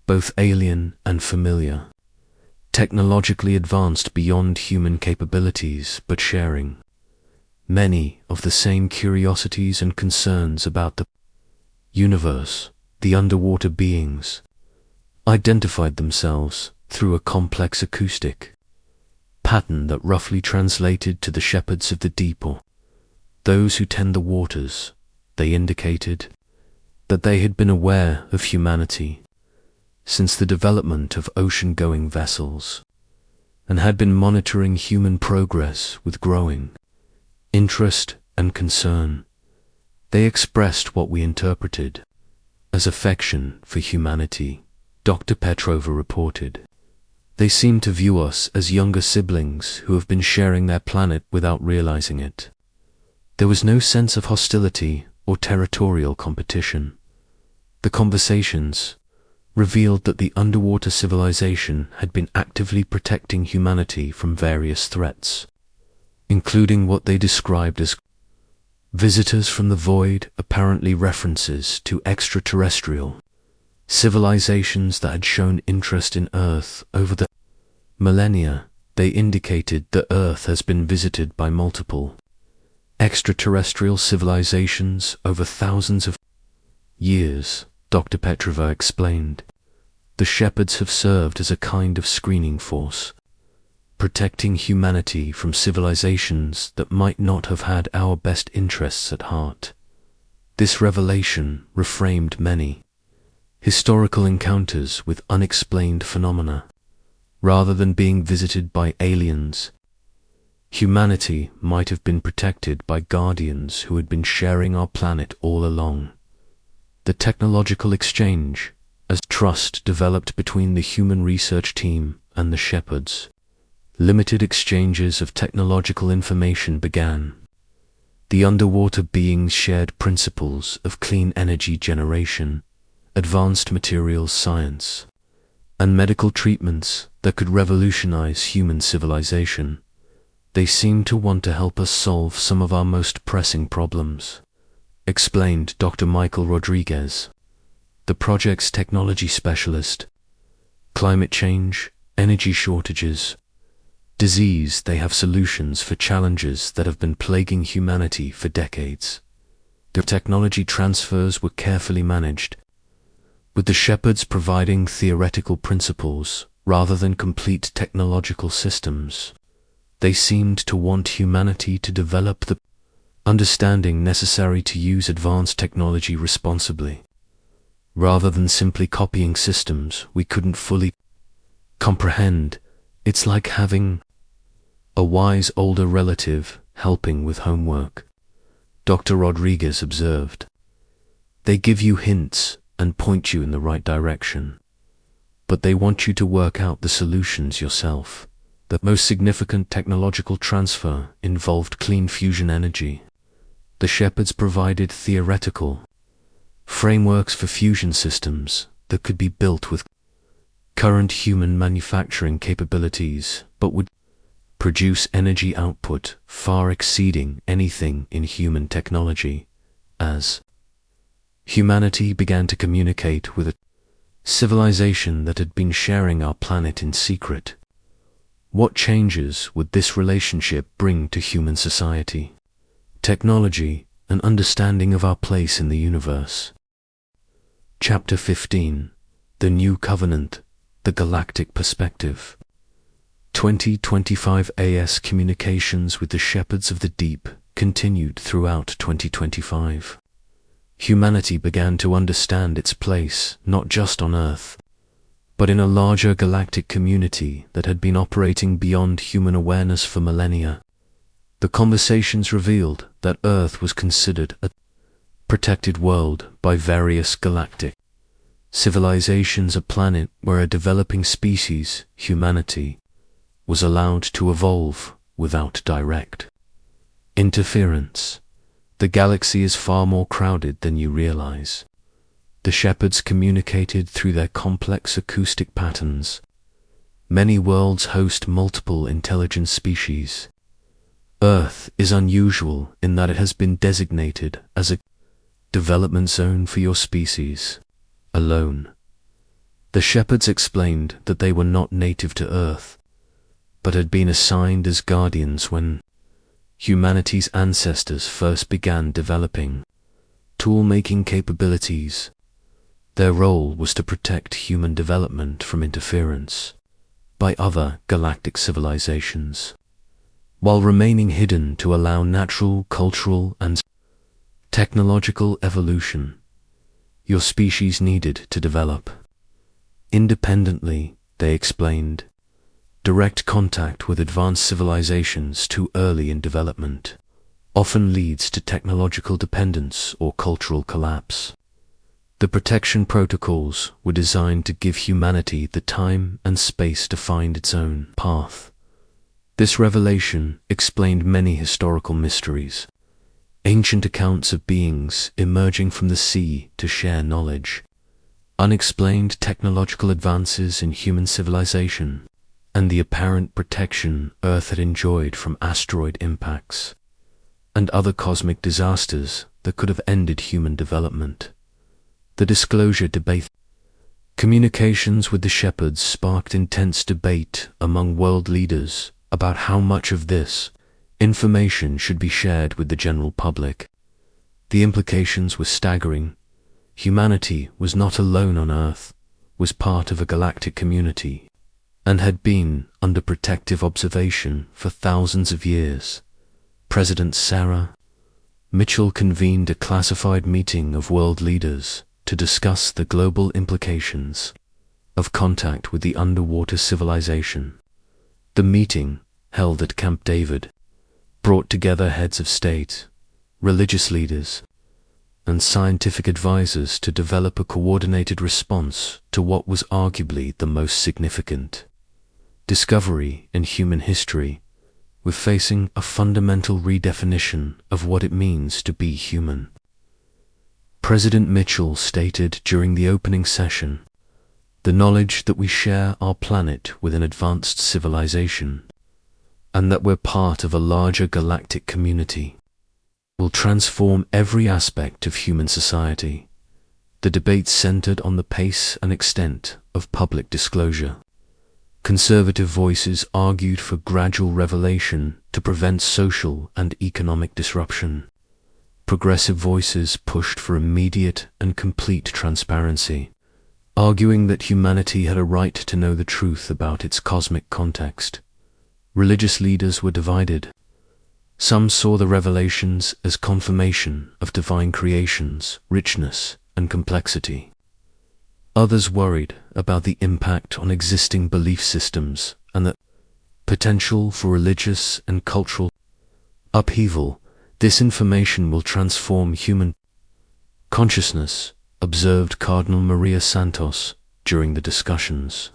both alien and familiar, technologically advanced beyond human capabilities, but sharing many of the same curiosities and concerns about the universe. The underwater beings identified themselves through a complex acoustic pattern that roughly translated to the shepherds of the deep, or those who tend the waters. They indicated that they had been aware of humanity since the development of ocean-going vessels and had been monitoring human progress with growing interest and concern. They expressed what we interpreted as affection for humanity, Dr. Petrova reported. They seem to view us as younger siblings who have been sharing their planet without realizing it. There was no sense of hostility or territorial competition. The conversations revealed that the underwater civilization had been actively protecting humanity from various threats, including what they described as visitors from the void, apparently references to extraterrestrial civilizations that had shown interest in Earth over the millennia. They indicated that Earth has been visited by multiple extraterrestrial civilizations over thousands of years, Dr. Petrova explained. The shepherds have served as a kind of screening force, protecting humanity from civilizations that might not have had our best interests at heart. This revelation reframed many historical encounters with unexplained phenomena. Rather than being visited by aliens, humanity might have been protected by guardians who had been sharing our planet all along. The technological exchange, as trust developed between the human research team and the shepherds, limited exchanges of technological information began. The underwater beings shared principles of clean energy generation, advanced materials science, and medical treatments that could revolutionize human civilization. They seemed to want to help us solve some of our most pressing problems, explained Dr. Michael Rodriguez, the project's technology specialist. Climate change, energy shortages, disease. They have solutions for challenges that have been plaguing humanity for decades. The technology transfers were carefully managed, with the shepherds providing theoretical principles rather than complete technological systems. They seemed to want humanity to develop the understanding necessary to use advanced technology responsibly, rather than simply copying systems we couldn't fully comprehend. It's like having a wise older relative helping with homework. Dr. Rodriguez observed, "They give you hints and point you in the right direction, but they want you to work out the solutions yourself." The most significant technological transfer involved clean fusion energy. The shepherds provided theoretical frameworks for fusion systems that could be built with current human manufacturing capabilities, but would produce energy output far exceeding anything in human technology. As humanity began to communicate with a civilization that had been sharing our planet in secret, what changes would this relationship bring to human society, technology, and understanding of our place in the universe? Chapter 15: The New Covenant, the Galactic Perspective. 2025 AS communications with the shepherds of the deep continued throughout 2025. Humanity began to understand its place not just on Earth, but in a larger galactic community that had been operating beyond human awareness for millennia. The conversations revealed that Earth was considered a protected world by various galactic civilizations, a planet where a developing species, humanity, was allowed to evolve without direct interference. The galaxy is far more crowded than you realize. The shepherds communicated through their complex acoustic patterns. Many worlds host multiple intelligent species. Earth is unusual in that it has been designated as a development zone for your species alone. The shepherds explained that they were not native to Earth, but had been assigned as guardians when humanity's ancestors first began developing tool-making capabilities. Their role was to protect human development from interference by other galactic civilizations, while remaining hidden to allow natural, cultural, and technological evolution. Your species needed to develop independently, they explained. Direct contact with advanced civilizations too early in development often leads to technological dependence or cultural collapse. The protection protocols were designed to give humanity the time and space to find its own path. This revelation explained many historical mysteries, ancient accounts of beings emerging from the sea to share knowledge, unexplained technological advances in human civilization, and the apparent protection Earth had enjoyed from asteroid impacts and other cosmic disasters that could have ended human development. The disclosure debate. Communications with the shepherds sparked intense debate among world leaders about how much of this information should be shared with the general public. The implications were staggering. Humanity was not alone on Earth, was part of a galactic community, and had been under protective observation for thousands of years. President Sarah Mitchell convened a classified meeting of world leaders to discuss the global implications of contact with the underwater civilization. The meeting, held at Camp David, brought together heads of state, religious leaders, and scientific advisors to develop a coordinated response to what was arguably the most significant discovery in human history. We're facing a fundamental redefinition of what it means to be human. President Mitchell stated during the opening session, "The knowledge that we share our planet with an advanced civilization, and that we're part of a larger galactic community, will transform every aspect of human society." The debate centered on the pace and extent of public disclosure. Conservative voices argued for gradual revelation to prevent social and economic disruption. Progressive voices pushed for immediate and complete transparency, arguing that humanity had a right to know the truth about its cosmic context. Religious leaders were divided. Some saw the revelations as confirmation of divine creation's richness and complexity. Others worried about the impact on existing belief systems and that potential for religious and cultural upheaval. This information will transform human consciousness, observed Cardinal Maria Santos during the discussions.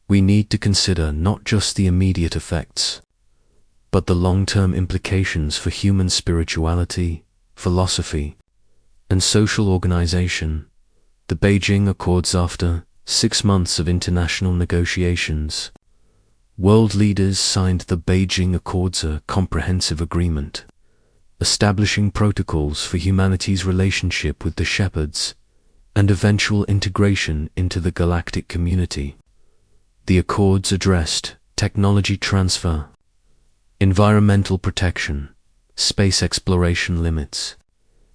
We need to consider not just the immediate effects, but the long-term implications for human spirituality, philosophy, and social organization. The Beijing Accords. After 6 months of international negotiations, world leaders signed the Beijing Accords, a comprehensive agreement establishing protocols for humanity's relationship with the shepherds and eventual integration into the galactic community. The Accords addressed technology transfer, environmental protection, space exploration limits,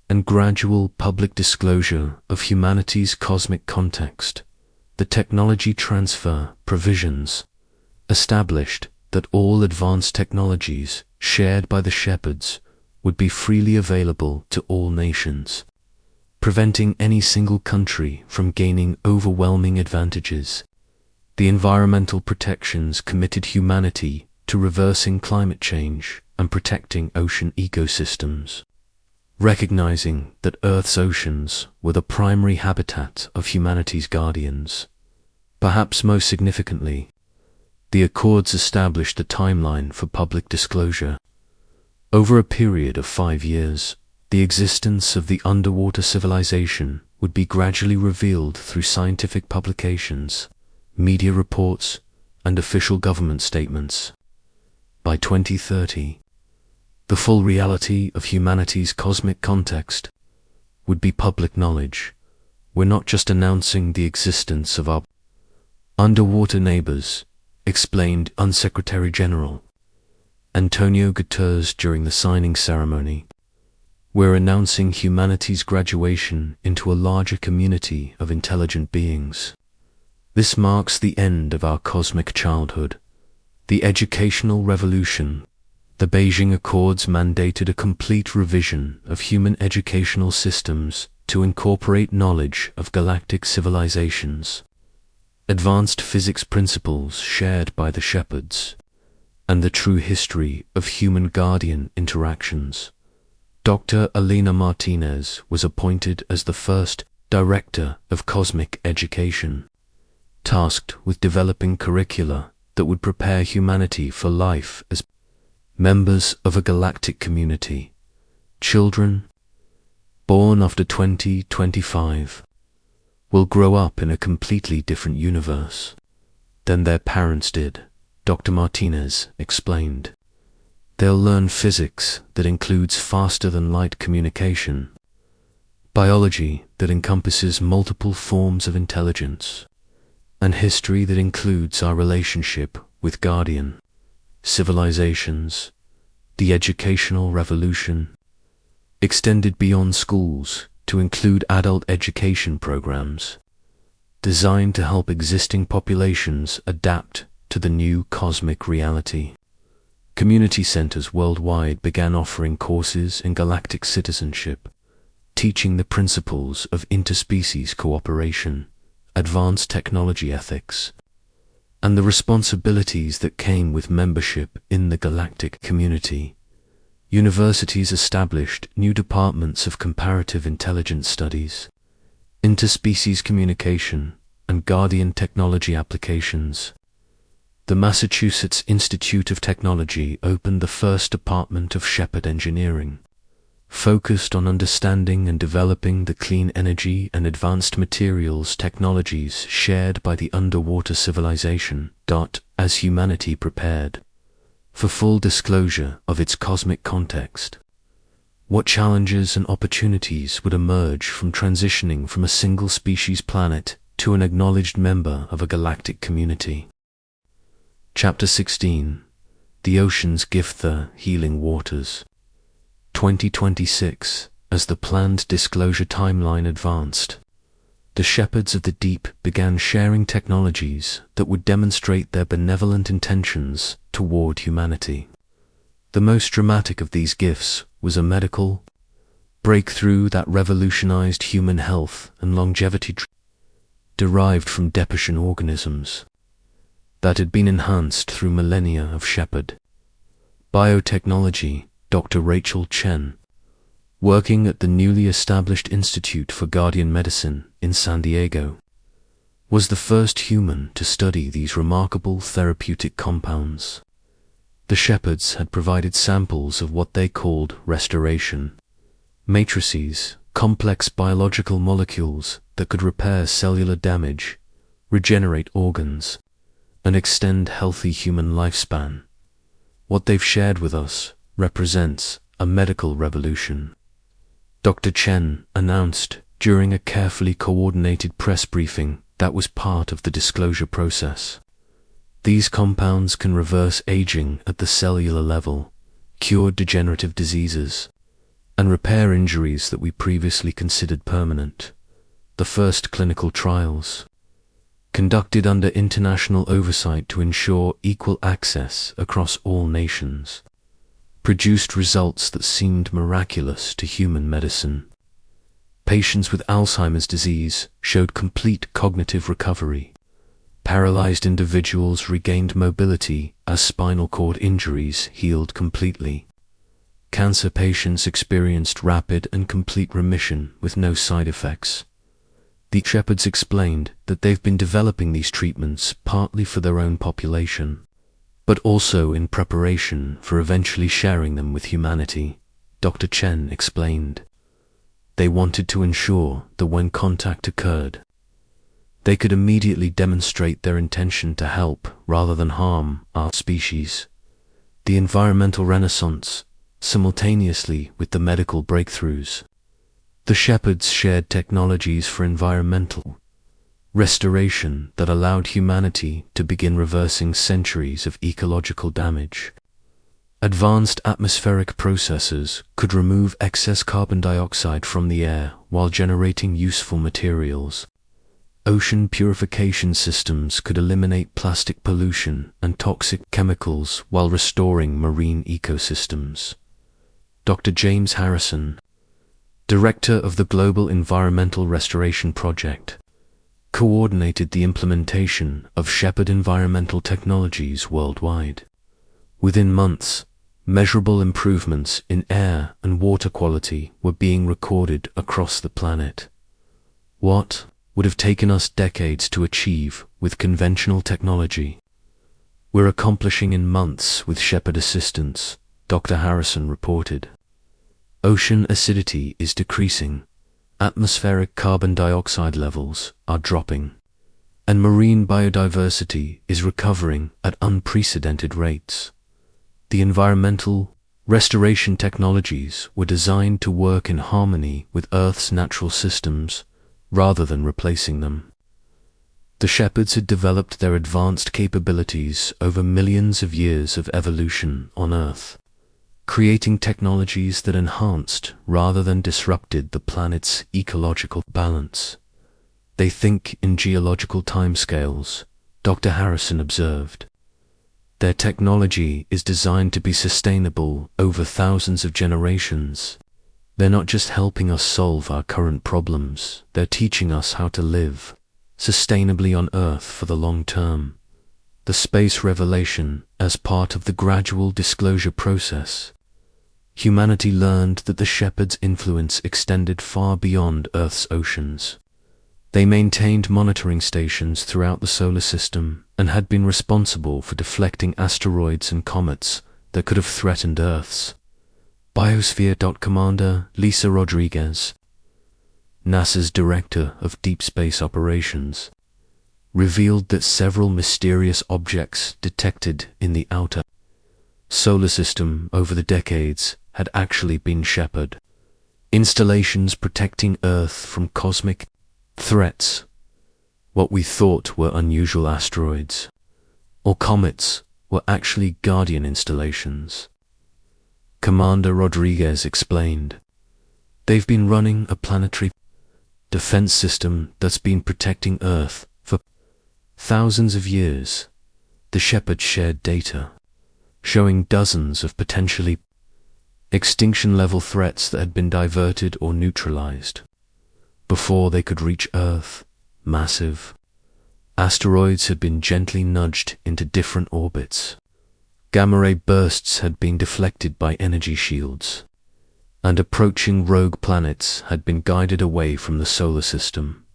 and gradual public disclosure of humanity's cosmic context. The technology transfer provisions established that all advanced technologies shared by the shepherds would be freely available to all nations, preventing any single country from gaining overwhelming advantages. The environmental protections committed humanity to reversing climate change and protecting ocean ecosystems, recognizing that Earth's oceans were the primary habitat of humanity's guardians. Perhaps most significantly, the Accords established a timeline for public disclosure. Over a period of 5 years, the existence of the underwater civilization would be gradually revealed through scientific publications, media reports, and official government statements. By 2030, the full reality of humanity's cosmic context would be public knowledge. We're not just announcing the existence of our underwater neighbors, explained Undersecretary General Antonio Guterres during the signing ceremony. We're announcing humanity's graduation into a larger community of intelligent beings. This marks the end of our cosmic childhood, the educational revolution. The Beijing Accords mandated a complete revision of human educational systems to incorporate knowledge of galactic civilizations, advanced physics principles shared by the shepherds, and the true history of human-guardian interactions. Dr. Elena Martinez was appointed as the first Director of Cosmic Education, tasked with developing curricula that would prepare humanity for life as members of a galactic community. Children born after 2025 will grow up in a completely different universe than their parents did, Dr. Martinez explained. They'll learn physics that includes faster-than-light communication, biology that encompasses multiple forms of intelligence, and history that includes our relationship with guardian civilizations. The educational revolution extended beyond schools to include adult education programs designed to help existing populations adapt to the new cosmic reality. Community centers worldwide began offering courses in galactic citizenship, teaching the principles of interspecies cooperation, advanced technology ethics, and the responsibilities that came with membership in the galactic community. Universities established new departments of comparative intelligence studies, interspecies communication, and guardian technology applications. The Massachusetts Institute of Technology opened the first department of Shepherd Engineering, focused on understanding and developing the clean energy and advanced materials technologies shared by the underwater civilization. As humanity prepared for full disclosure of its cosmic context, what challenges and opportunities would emerge from transitioning from a single-species planet to an acknowledged member of a galactic community? Chapter 16. The Ocean's Gift, the Healing Waters. 2026. As the planned disclosure timeline advanced, the shepherds of the deep began sharing technologies that would demonstrate their benevolent intentions toward humanity. The most dramatic of these gifts was a medical breakthrough that revolutionized human health and longevity derived from Depression organisms. that had been enhanced through millennia of shepherd biotechnology. Dr. Rachel Chen, working at the newly established Institute for Guardian Medicine in San Diego, was the first human to study these remarkable therapeutic compounds. The shepherds had provided samples of what they called restoration matrices, complex biological molecules that could repair cellular damage, regenerate organs, and extend healthy human lifespan. What they've shared with us represents a medical revolution, Dr. Chen announced during a carefully coordinated press briefing that was part of the disclosure process. These compounds can reverse aging at the cellular level, cure degenerative diseases, and repair injuries that we previously considered permanent. The first clinical trials, conducted under international oversight to ensure equal access across all nations, produced results that seemed miraculous to human medicine. Patients with Alzheimer's disease showed complete cognitive recovery. Paralyzed individuals regained mobility as spinal cord injuries healed completely. Cancer patients experienced rapid and complete remission with no side effects. The shepherds explained that they've been developing these treatments partly for their own population, but also in preparation for eventually sharing them with humanity. Dr. Chen explained. They wanted to ensure that when contact occurred, they could immediately demonstrate their intention to help rather than harm our species. The environmental renaissance, simultaneously with the medical breakthroughs. The shepherds shared technologies for environmental restoration that allowed humanity to begin reversing centuries of ecological damage. Advanced atmospheric processes could remove excess carbon dioxide from the air while generating useful materials. Ocean purification systems could eliminate plastic pollution and toxic chemicals while restoring marine ecosystems. Dr. James Harrison, director of the Global Environmental Restoration Project, coordinated the implementation of shepherd environmental technologies worldwide. Within months, measurable improvements in air and water quality were being recorded across the planet. What would have taken us decades to achieve with conventional technology, we're accomplishing in months with shepherd assistance, Dr. Harrison reported. Ocean acidity is decreasing, atmospheric carbon dioxide levels are dropping, and marine biodiversity is recovering at unprecedented rates. The environmental restoration technologies were designed to work in harmony with Earth's natural systems rather than replacing them. The shepherds had developed their advanced capabilities over millions of years of evolution on Earth, creating technologies that enhanced rather than disrupted the planet's ecological balance. They think in geological timescales, Dr. Harrison observed. Their technology is designed to be sustainable over thousands of generations. They're not just helping us solve our current problems, they're teaching us how to live sustainably on Earth for the long term. The space revelation as part of the gradual disclosure process. Humanity learned that the shepherds' influence extended far beyond Earth's oceans. They maintained monitoring stations throughout the solar system and had been responsible for deflecting asteroids and comets that could have threatened Earth's biosphere. Commander Lisa Rodriguez, NASA's Director of Deep Space Operations, revealed that several mysterious objects detected in the outer solar system over the decades had actually been shepherd installations protecting Earth from cosmic threats. What we thought were unusual asteroids or comets were actually Guardian installations. Commander Rodriguez explained. They've been running a planetary defense system that's been protecting Earth for thousands of years. The shepherds shared data showing dozens of potentially extinction-level threats that had been diverted or neutralized before they could reach Earth. Massive Asteroids had been gently nudged into different orbits. Gamma-ray bursts had been deflected by energy shields, and approaching rogue planets had been guided away from the solar system.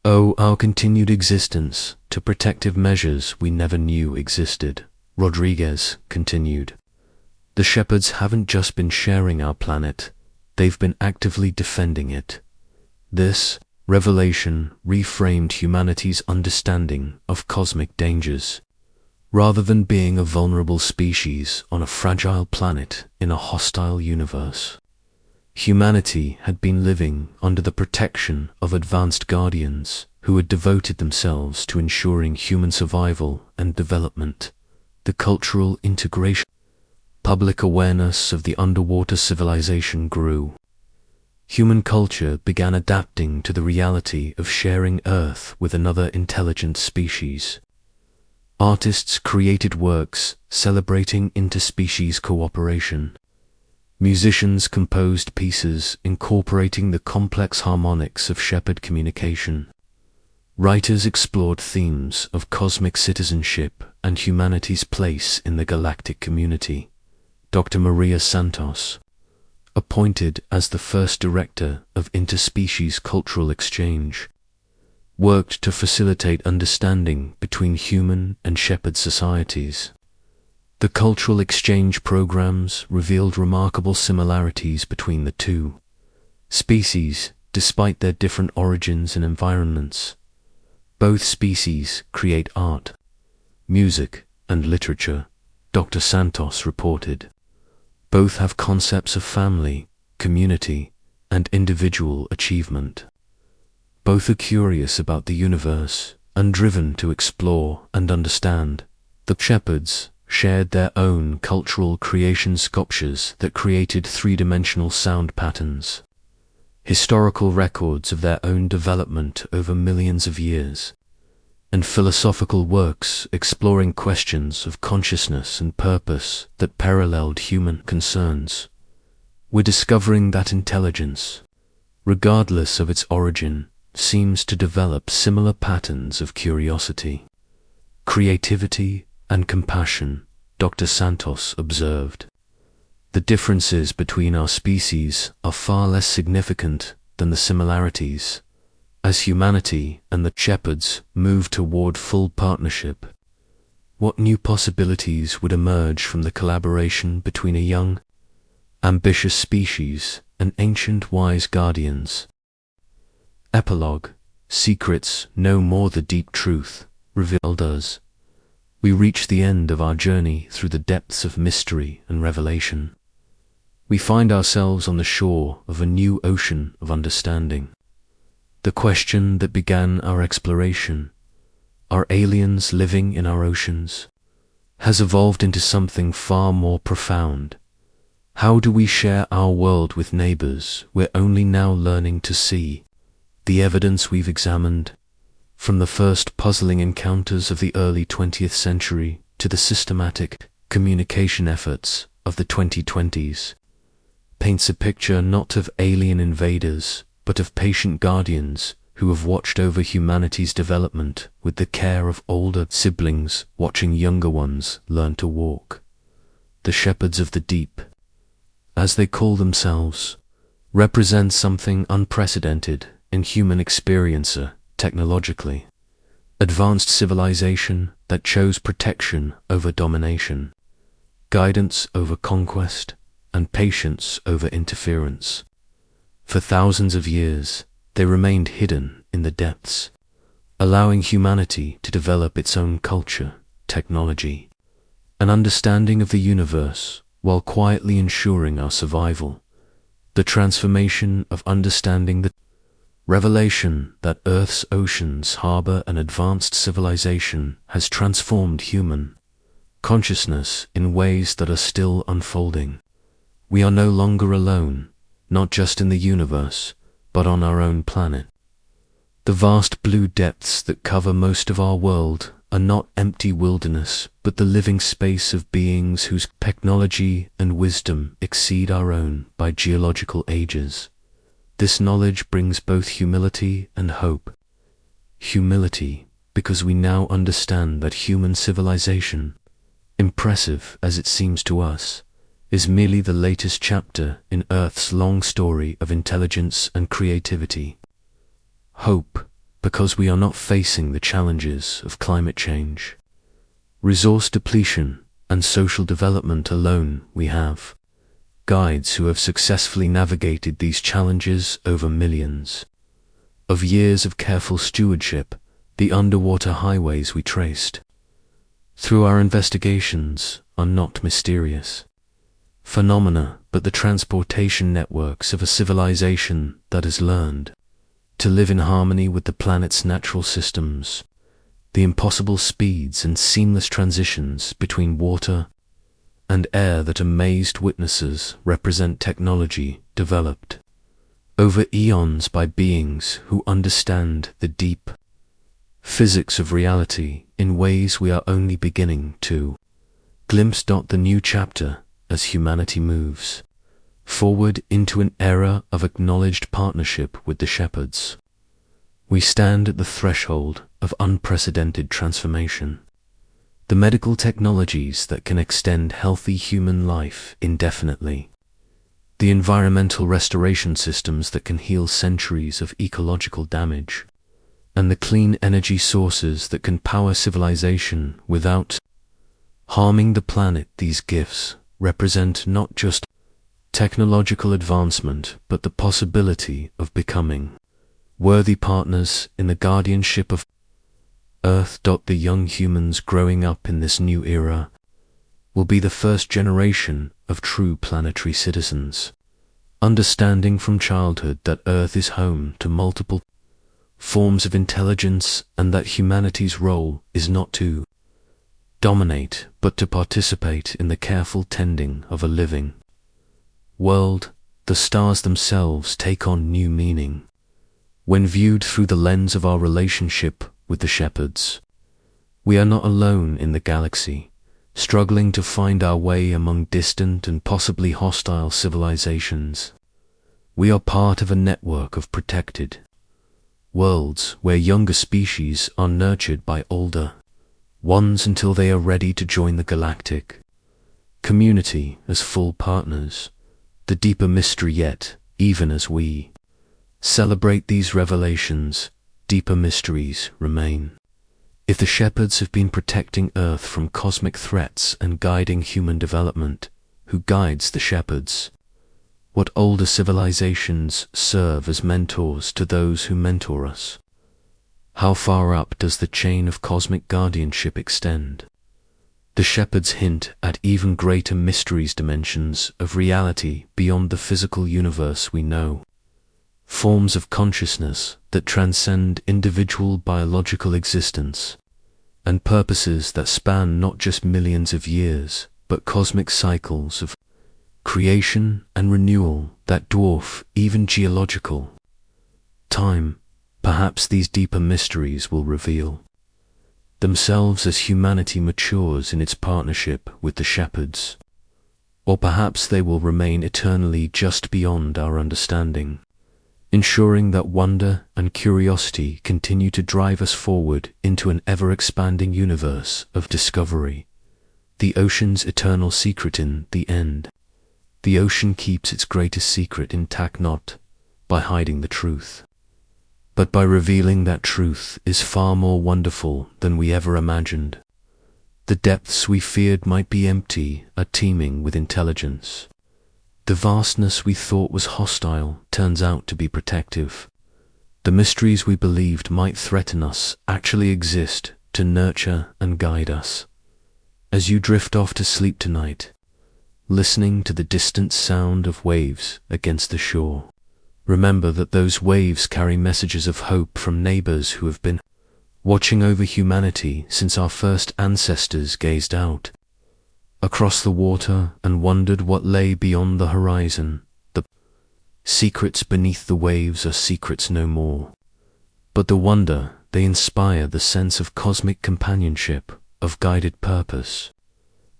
Oh, our continued existence to protective measures we never knew existed, Rodriguez continued. The shepherds haven't just been sharing our planet, they've been actively defending it. This revelation reframed humanity's understanding of cosmic dangers. Rather than being a vulnerable species on a fragile planet in a hostile universe, humanity had been living under the protection of advanced guardians who had devoted themselves to ensuring human survival and development. The cultural integration, public awareness of the underwater civilization grew. Human culture began adapting to the reality of sharing Earth with another intelligent species. Artists created works celebrating interspecies cooperation. Musicians composed pieces incorporating the complex harmonics of shepherd communication. Writers explored themes of cosmic citizenship and humanity's place in the galactic community. Dr. Maria Santos, appointed as the first director of interspecies cultural exchange, worked to facilitate understanding between human and shepherd societies. The cultural exchange programs revealed remarkable similarities between the two species, despite their different origins and environments. Both species create art, music, and literature, Dr. Santos reported. Both have concepts of family, community, and individual achievement. Both are curious about the universe and driven to explore and understand. The shepherds shared their own cultural creation sculptures that created three-dimensional sound patterns, historical records of their own development over millions of years, and philosophical works exploring questions of consciousness and purpose that paralleled human concerns. We're discovering that intelligence, regardless of its origin, seems to develop similar patterns of curiosity, creativity, and compassion, Dr. Santos observed. The differences between our species are far less significant than the similarities, as humanity and the shepherds move toward full partnership. What new possibilities would emerge from the collaboration between a young, ambitious species and ancient wise guardians? Epilogue. Secrets know more the deep truth revealed us. We reach the end of our journey through the depths of mystery and revelation. We find ourselves on the shore of a new ocean of understanding. The question that began our exploration, are aliens living in our oceans, has evolved into something far more profound. How do we share our world with neighbors we're only now learning to see? The evidence we've examined, from the first puzzling encounters of the early 20th century to the systematic communication efforts of the 2020s, paints a picture not of alien invaders, but of patient guardians who have watched over humanity's development with the care of older siblings watching younger ones learn to walk. The shepherds of the deep, as they call themselves, represent something unprecedented in human experiencer technologically. Advanced civilization that chose protection over domination, guidance over conquest, and patience over interference. For thousands of years, they remained hidden in the depths, allowing humanity to develop its own culture, technology, an understanding of the universe while quietly ensuring our survival. The transformation of understanding the revelation that Earth's oceans harbor an advanced civilization has transformed human consciousness in ways that are still unfolding. We are no longer alone, not just in the universe, but on our own planet. The vast blue depths that cover most of our world are not empty wilderness, but the living space of beings whose technology and wisdom exceed our own by geological ages. This knowledge brings both humility and hope. humility, because we now understand that human civilization, impressive as it seems to us, is merely the latest chapter in Earth's long story of intelligence and creativity. Hope, because we are not facing the challenges of climate change, resource depletion, and social development alone. We have guides who have successfully navigated these challenges over millions of years of careful stewardship. The underwater highways we traced through our investigations are not mysterious phenomena, but the transportation networks of a civilization that has learned to live in harmony with the planet's natural systems. The impossible speeds and seamless transitions between water and air that amazed witnesses represent technology developed over eons by beings who understand the deep physics of reality in ways we are only beginning to glimpse. The new chapter, as humanity moves forward into an era of acknowledged partnership with the shepherds. We stand at the threshold of unprecedented transformation. The medical technologies that can extend healthy human life indefinitely. The environmental restoration systems that can heal centuries of ecological damage. And the clean energy sources that can power civilization without harming the planet. These gifts represent not just technological advancement, but the possibility of becoming worthy partners in the guardianship of Earth. The young humans growing up in this new era will be the first generation of true planetary citizens, understanding from childhood that Earth is home to multiple forms of intelligence, and that humanity's role is not to dominate, but to participate in the careful tending of a living world. The stars themselves take on new meaning when viewed through the lens of our relationship with the shepherds. We are not alone in the galaxy, struggling to find our way among distant and possibly hostile civilizations. We are part of a network of protected worlds where younger species are nurtured by older ones until they are ready to join the galactic community as full partners. The deeper mystery yet, even as we celebrate these revelations, deeper mysteries remain. If the shepherds have been protecting Earth from cosmic threats and guiding human development, who guides the shepherds? What older civilizations serve as mentors to those who mentor us? How far up does the chain of cosmic guardianship extend? The shepherds hint at even greater mysteries, dimensions of reality beyond the physical universe we know. Forms of consciousness that transcend individual biological existence, and purposes that span not just millions of years, but cosmic cycles of creation and renewal that dwarf even geological time. Perhaps these deeper mysteries will reveal themselves as humanity matures in its partnership with the shepherds, or perhaps they will remain eternally just beyond our understanding, ensuring that wonder and curiosity continue to drive us forward into an ever-expanding universe of discovery. The ocean's eternal secret. In the end, the ocean keeps its greatest secret intact, not by hiding the truth, but by revealing that truth is far more wonderful than we ever imagined. The depths we feared might be empty are teeming with intelligence. The vastness we thought was hostile turns out to be protective. The mysteries we believed might threaten us actually exist to nurture and guide us. As you drift off to sleep tonight, listening to the distant sound of waves against the shore, remember that those waves carry messages of hope from neighbors who have been watching over humanity since our first ancestors gazed out across the water and wondered what lay beyond the horizon. The secrets beneath the waves are secrets no more, but the wonder they inspire, the sense of cosmic companionship, of guided purpose,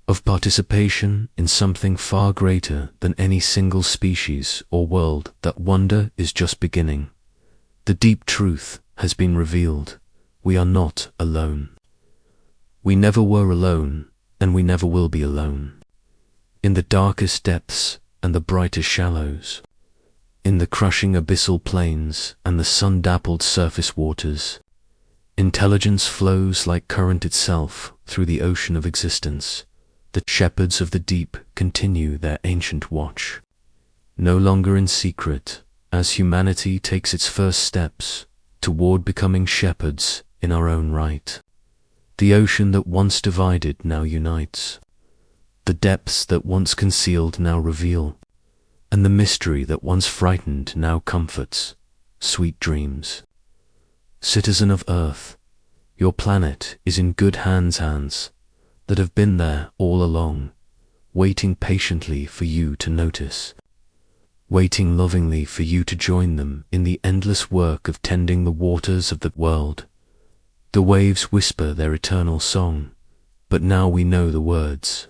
of participation in something far greater than any single species or world. That wonder is just beginning. The deep truth has been revealed. we are not alone. We never were alone, and we never will be alone. In the darkest depths and the brightest shallows, in the crushing abyssal plains and the sun-dappled surface waters, intelligence flows like current itself through the ocean of existence. The shepherds of the deep continue their ancient watch, no longer in secret, as humanity takes its first steps toward becoming shepherds in our own right. The ocean that once divided now unites. The depths that once concealed now reveal, and the mystery that once frightened now comforts. Sweet dreams. Citizen of Earth, your planet is in good hands that have been there all along, waiting patiently for you to notice, waiting lovingly for you to join them in the endless work of tending the waters of the world. The waves whisper their eternal song, but now we know the words.